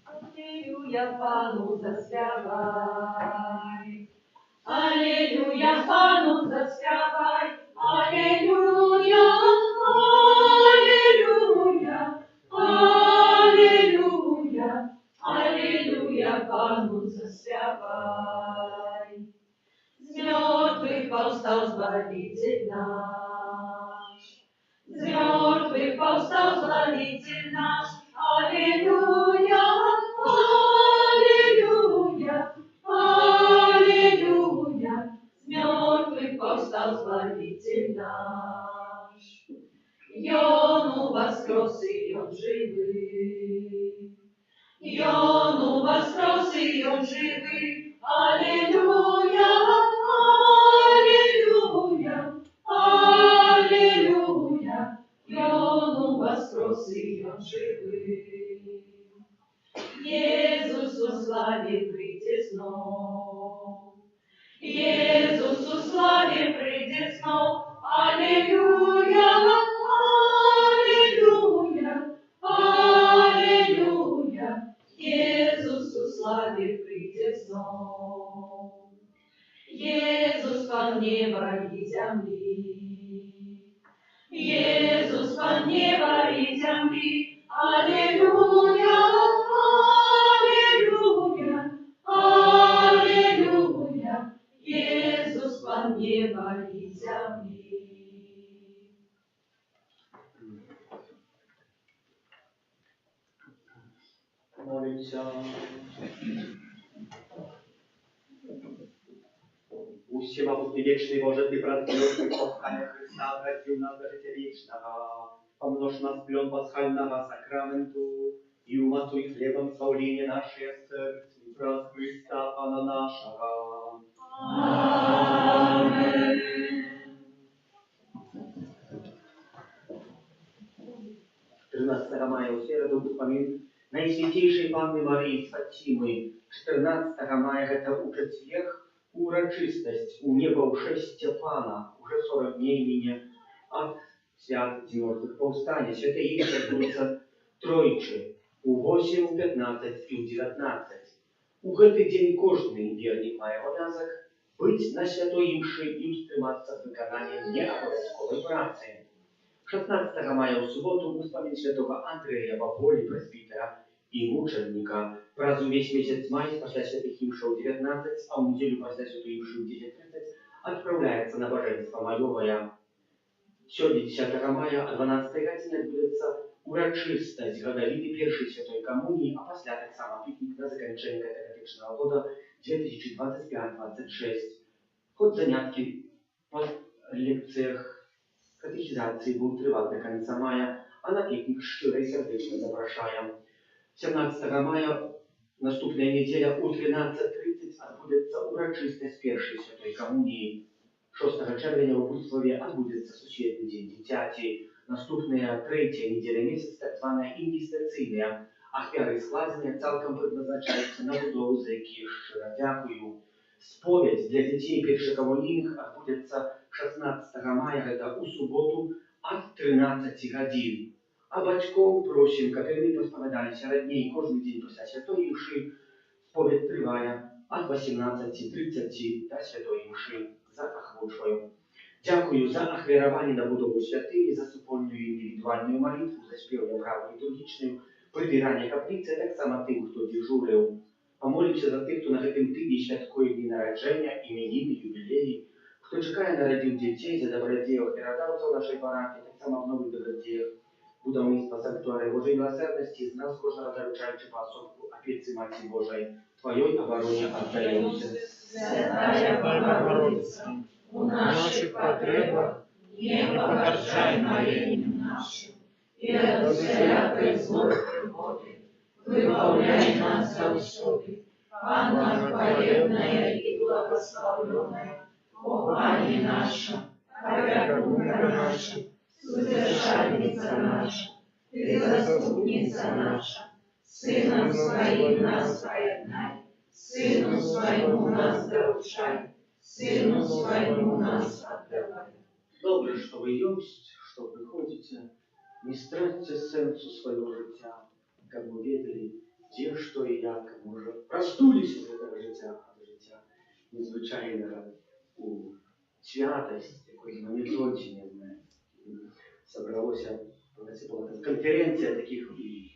Аллилуйя, Пану заспявай. Аллилуйя, Пану заспявай. Аллилуйя, аллилуйя, аллилуйя, аллилуйя, Пану заспявай. З мертвых повстал Збавитель наш, з мертвых повстал Збавитель наш. Аллилуйя, аллилуйя, аллилуйя, с мертвых повстал Збавитель наш. И он воскрес, и он живый, и он воскрес, и он живый. Аллилуйя, аллилуйя, аллилуйя, и он воскрес, и он живый. Иисус у славе придет снова, Иисус у славе придет снова. Аллилуйя, аллилуйя, аллилуйя, Иисус у славе придет снова. Иисус пан неба и земли, Иисус пан неба и земли. Аллилуйя, аллилуйя, аллилуйя, Иисус пан неба и земли. Молимся. Всемогутный вечный Боже, Ты продлил послание Христа, обратил нас до жития вечного. Помножь нас плен пасхального сакраменту и уматуй хлебом избавления наших сердц. przez Chrysta Pana naszego. Amen. 14 maja u середу Господи Najświętejszej Panny Maryi z Фатимы. 14 maja это у четверг урочистость у небоушествия Пана. Уже 40 дней мине от свят мертвых повстания. Святое имя торгуется тройче у 8, у 15 и у 19. У гэты день кожный верник мае обязок быть на святой имши и устрематься к выконанию необовязковой працы. 16 maja w sobotу uspamięć świętego Andrzeja Bawoli, presbitera i muczennika. Prazu wieś miesiąc maj, после świętych imszy 19, a w niedzielę после świętej imszy 10:30 odprawiaється na божество majowое. Сегодня 10 maja, a 12 godzinie odbędzie урочистость годовины pierwszej świętej komunii, a после tak samo piknik na zakończenie katechetycznego года 2025-26. Choć zaniatki po lekcjach катехизации будут тревать до конца мая, а на пикник щиро и сердечно запрошаем. 17 мая, наступная неделя, у 13:30 отбудется урочистость первшей святой коммунии. 6 червня в Бутствове отбудется сусветный день дитяти. Наступная третья неделя месяца, так званая инвестиционная. Ахвяры складения целком предназначаются на будову, за які щиро дякую. Споведь для детей першокоммунийных отбудется 16 мая, это у субботу, от 13 годин. А батьков просим, как они посповедались родней каждый день после святой имши, споведь тривая от 18:30 до святой имши за охвочою. Дякую за ахвярование на будову святыни, за супольную индивидуальную молитву, за спевную праву литургичную, прибирание каплицы, так само тем, кто дежурил. Помолимся за тих, хто на гэтым тыдні святкуе дні нараджэння, іменіны, юбілеі, хто чакае нарадзіў дзяцей за добрадзеях перадаўцаў нашай парафіі, таксама в новых добрадзеях будаўніцтва санктуарыя Божай милосердности, з нас кожнага даручаючы паасобку апецы Маці Божай, Твоей обороне отдаёмся. Святая Богородица, у наших потребах не погорчай молением нашим, и от всякой злой приходы выбавляй нас заўсёды. Анна хвалебная и благословенная, о Пани наша, опекунка наша, содержательница наша, Ты заступница наша, Сыном Своим нас поеднай, Сыну Своему нас доручай, Сыну Своему нас отдавай. Добре, що ви єсть, що приходите, не стратьте сенсу свого життя, как вы ведали, где, что и як, може, простулись из этого життя, от життя незвичайного у святость, якої монітончення, собралося, це була конференція таких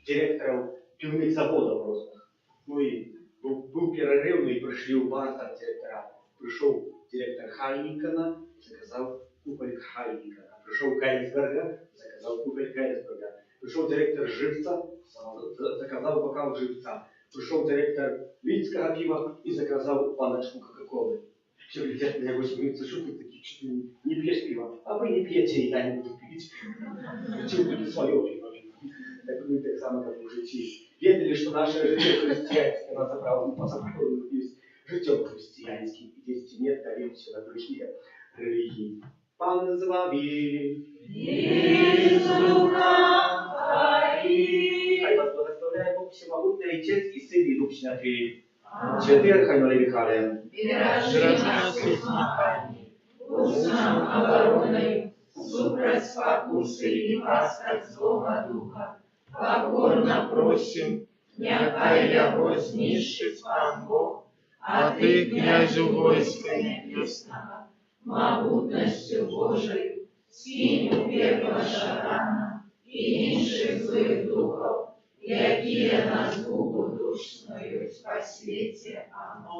директорів пивних заводів просто. Ну і був перерив, ну і прийшли у бар там директора. Прийшов директор Хайнікена, заказав купель Хайнікена. Прийшов Кайнсберга, заказав купель Кайнсберга. Пришел директор Живца, заказал бокал Живца. Пришел директор Лидского пива и заказал баночку Кока-Колы. Все глядят на него, смеются, что ты такие, что ты не пьешь пиво? А вы не пьете, и я не буду пить. Зачем будете свое пиво? Так мы так само, как мужичи. Ведали, что наше житие христианское, оно заправлено есть житем христианским. И здесь нет доверия на другие религии. Пан з вами. И с духом Твоим. Хай вас благословляет Бог Всемогутный, Отец и Сын и Дух Святый. Святый Архангел Михаил. Бережи нас весниками, будь нам обороной, супроть спокусы и пасток злого духа. Покорно просим, някай его знищить Пан Бог, а Ты, князю войска небесного, могутностью Божию, скинь у пекла шатана и інших злых духов, якие нас Богу душною по свете. Аминь.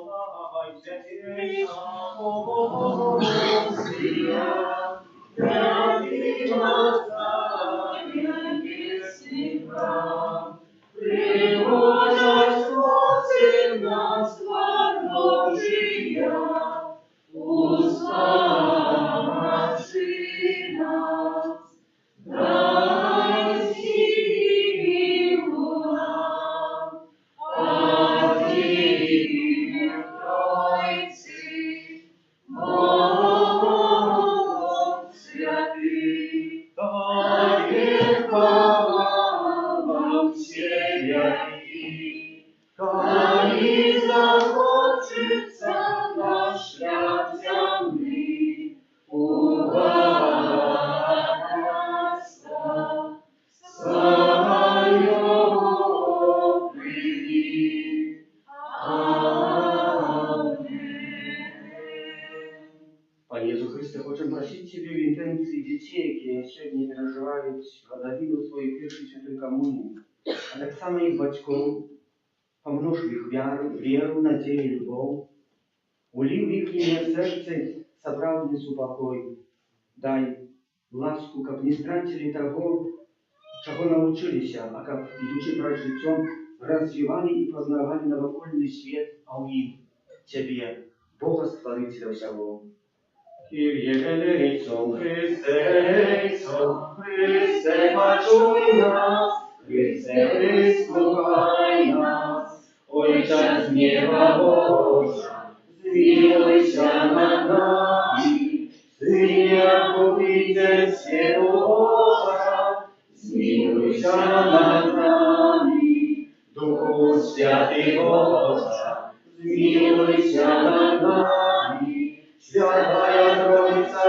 Дает вам Тебя и коли захочется наш шлях земли, у Богатства своего прими. Panie Jezu Chryste, chcę prosić Ciebie w intencji dzieci, jakie średnio przeżywają rodowinu swojej pierwszej świętej komunii, a tak samo ich батьков, pomnóż w ich wierę, nadzieję i любов, улив в их сердце собравный супокой, дай ласку, как не стратили того, чего научились, а как, идучи пред житем, развивали и познавали новокольный свет, а у них Тебе, Бога Створителя всего. Kyrie eleison, Chryste eleison, Chryste paczuj nas, Chryste wysłuchaj nas. Ojcze z nieba Boża, zmiłuj się nad nami, Synie Odkupiciel światu Boża, zmiłuj się nad nami. Duchu Święty Boża, zmiłuj się nad nami. Świętая Trójca,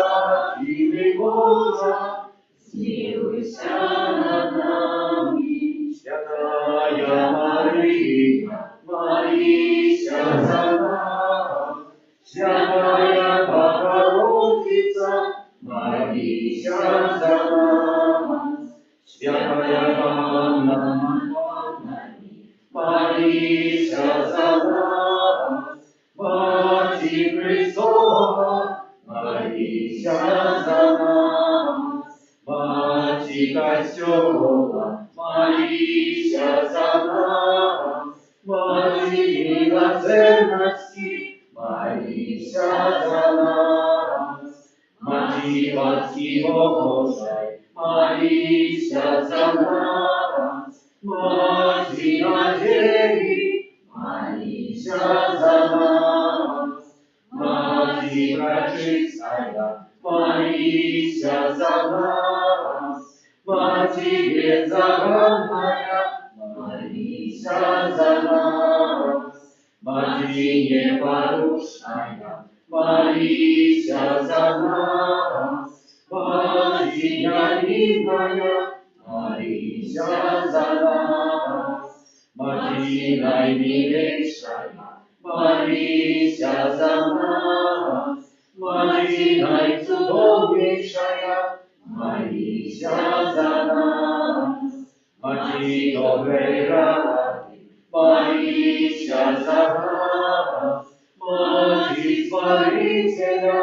imię Boża, zmiłuj się nad nami. Świętая Maryja, молися за нас. Świętая Bogorodica, молися за нас. Świętая Panna Madonna, молися за нас. Maci Chrystowa, молися за нас. Maci Kościoła, молися за нас. Maci miłosierności, молися за нас. Maci łaski Bożej, молися за нас. Maci nadziei, молися за нас. Maci пречистая, молися за нас. Maci беззаганная, молися за нас. Maci непорушная, молися за нас. Maci невинная, молися за нас. Maci najmilejsza, молися за нас. Maci najcudowniejsza, молися за нас. Maci dobrej rady, молися за нас. Maci Zbawiciela,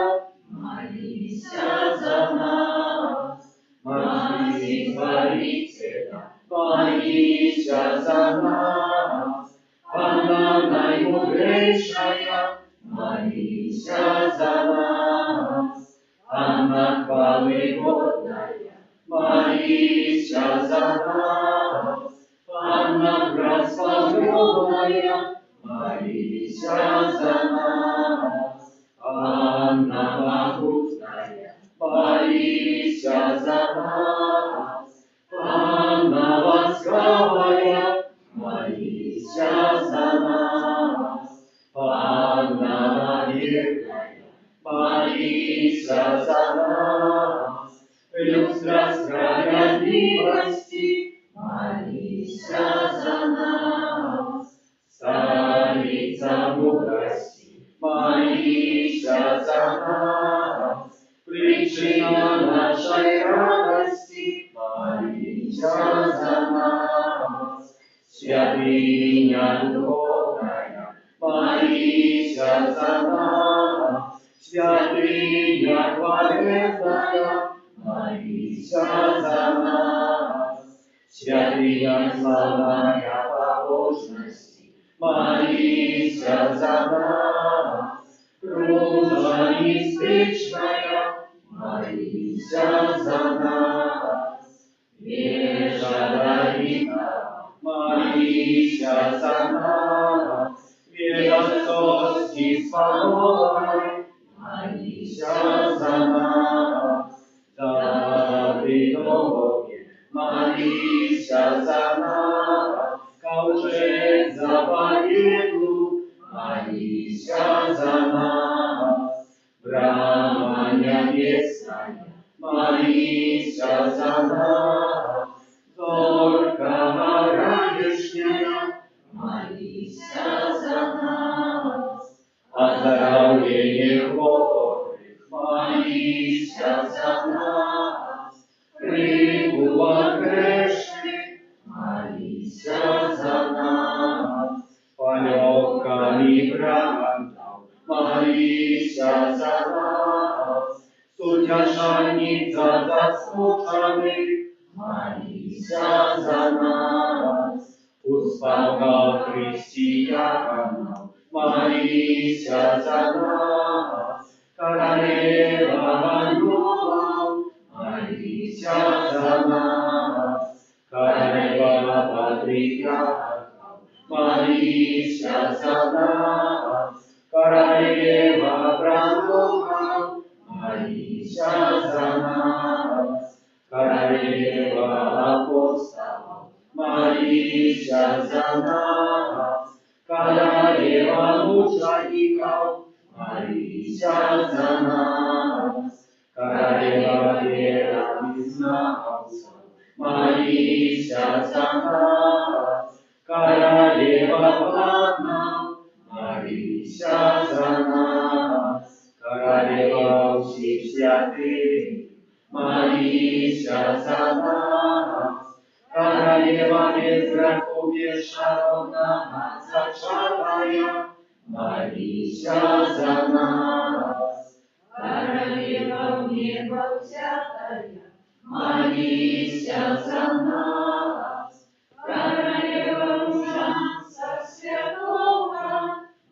молися за нас. Maci Zbawiciela, молися за нас. Panna najmądrzejsza, молися за нас. Panna chwały godna, молися за нас. Panna Bractwa Zgromadzenia, молися за нас. Panna Łagodna, молися за нас. Panna Łaskawa, молися за нас. Panna Wierna, молися за нас. Люстра справедливости, молися за нас. Царица мудрости, молися за нас. Причина нашей радости, молися за нас. Святыня духовная, молися за нас. Святыня хвалебная, молися за нас. Святыня славная побожности, молися за нас. Кружа нестычная, молися за нас. Вежа Давида, молися за нас. Вежа отцовски спокойной, молися за нас. дороге, молися за нас, ковчег заповеду, молися за нас, брама небесная, молися за нас, зорка ранешняя, молися за нас, оздоровление хворых, молися за нас, прибыла грешных, молися за нас, полегками брандов, молися за нас, сутяжанница заслуженных, молися за нас, успока христианов, молися за нас, королева ангелов, молися за нас, королева патриархов, молися за нас, королева братухов, молися за нас, королева апостолов, молися за нас, королева мучеников, молися за нас, королева вероизнаемцев, молися за нас, королева планов, молися за нас, королева всех святых, молися за нас, королева безгреховная, зачатая, молися за нас, Королева в небо взятая, молися за нас, королева ужаса святого,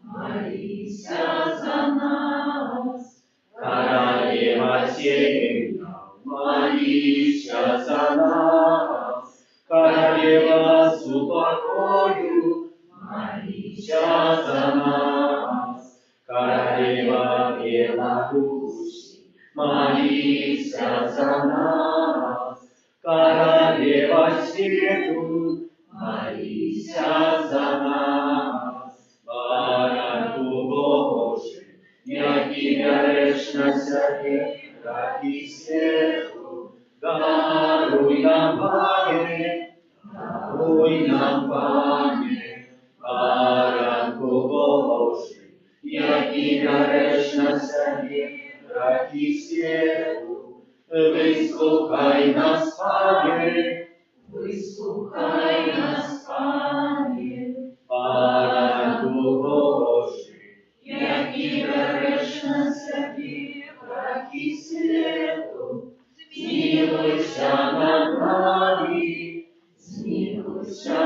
молися за нас, королева семья, молися за нас, королева с упокою, молися за нас, королева Беларуси, молися за нас, королева свету, молися за нас, баранку Божий, яки береш на себе раки свету, даруй нам, Пане, даруй нам, Пане, баранку Божий, яки береш на себе раки свету, выслухай нас, Пане, выслухай нас, Пане, баранку Божий, яки береш на собі раки свету, змилуйся над нами, змилуйся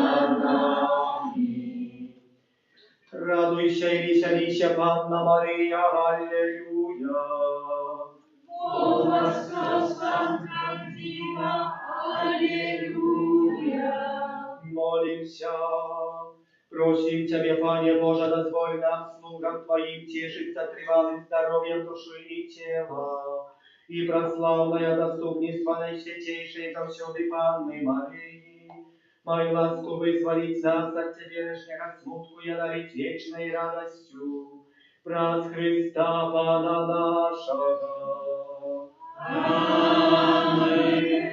над нами. Радуйся и веселися, Панна Мария, аллилуйя. Бог воскрес вам, Дива, аллилуйя. Молимся. Просим Тебя, Пане Боже, дозволь нам, слугам Твоим, тешиться тревалым здоровьем души и тела, и прославное заступництво Наисвятейшей завсёды Панны Марии, мою ласку вызволить нас от теперешнего смутку и одарить вечной радостью, праз Христа Пана нашего. Аминь.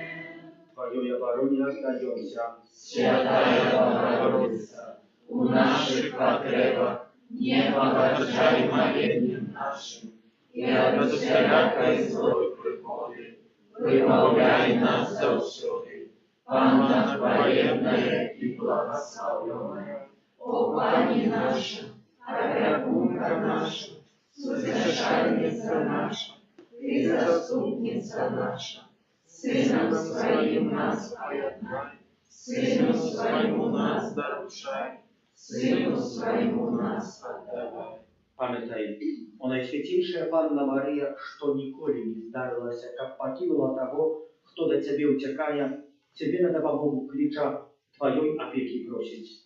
Твою обороне отдаемся, Святая Богородица, у наших потребах не погорчай молением нашим, и от всякой злой приходи, выбавляй нас завсёды, Панна Творенная и благословенная, о Пане наша, опекунка наша, утешальница наша, и заступница наша, Сыном Своим нас поеднай, Сыну Своему нас дарушай, Сыну Своему нас отдавай. Памятай, о Наисвятейшая Панна Мария, что николи не здарилася, как покинула того, кто до Тебе утекая, Тебе надо по Богу крича, Твоей опеки просить.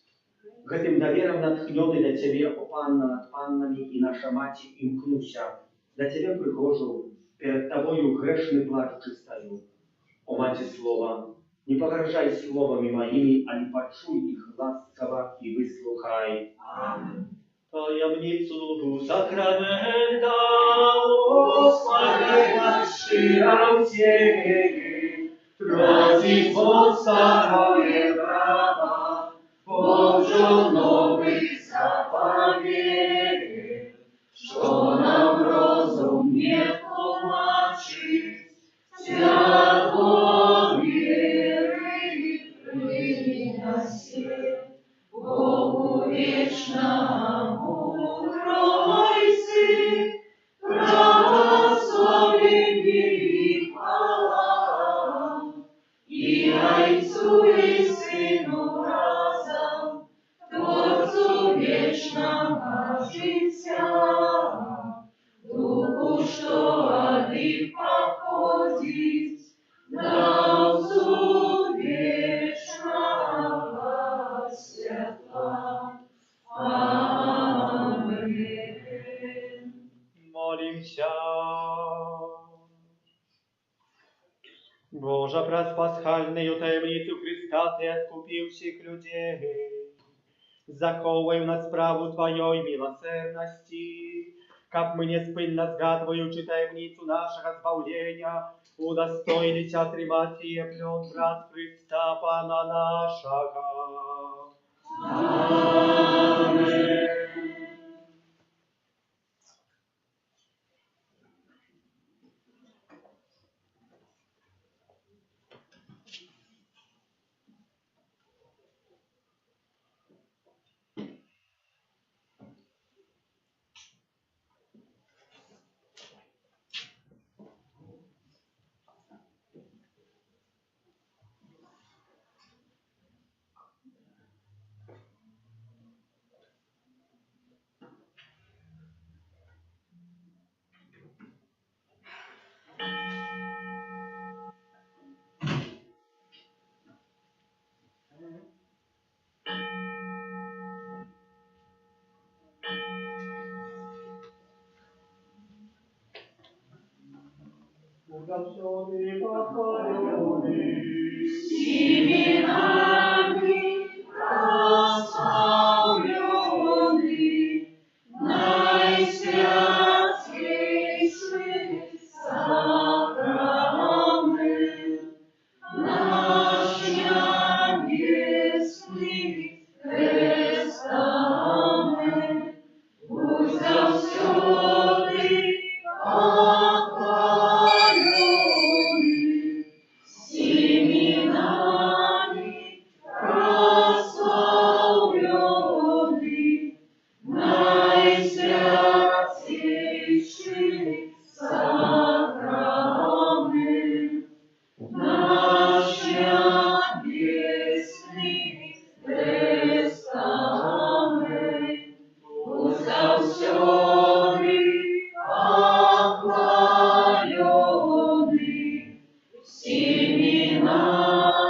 Гэтым довером натхнёны до Тебе, о Панна над паннами и наша Мать, имкнуся, до Тебе прихожу, перед Тобою грешный плач чистою. О Мати Слова, не погрожай словами моими, а не почуй их ласково и выслухай. Таємницю сакрамента Господа щиром Тебе, просить Господа права, Божу нових заповедей, що нам розум не тлумачить, свято віри приноси, Богу вечному кройся, православление и хвала, и Отцу и Сыну разом, Творцу вечного життя, Духу, что от них походит, на Отцу вечного святла. Аминь. Молимся. Боже, пред пасхальною таємницю Христа Ти откупив всіх людей, заховай в нас справу Твоей милосердности, как мы неспынно сгадываючи таємницю нашего збавлення, удостоились отримати сие плен брат Христа Пана нашего. Аминь. Благословенный, похваленный, именами прославленный, наисвятейший сакрамент, наш небесный тестамент, будь завсёды похваленный, семенами прославленный, наисвятейший сакрамент, наш небесный тестамент, будь завсёды похваленный, семенами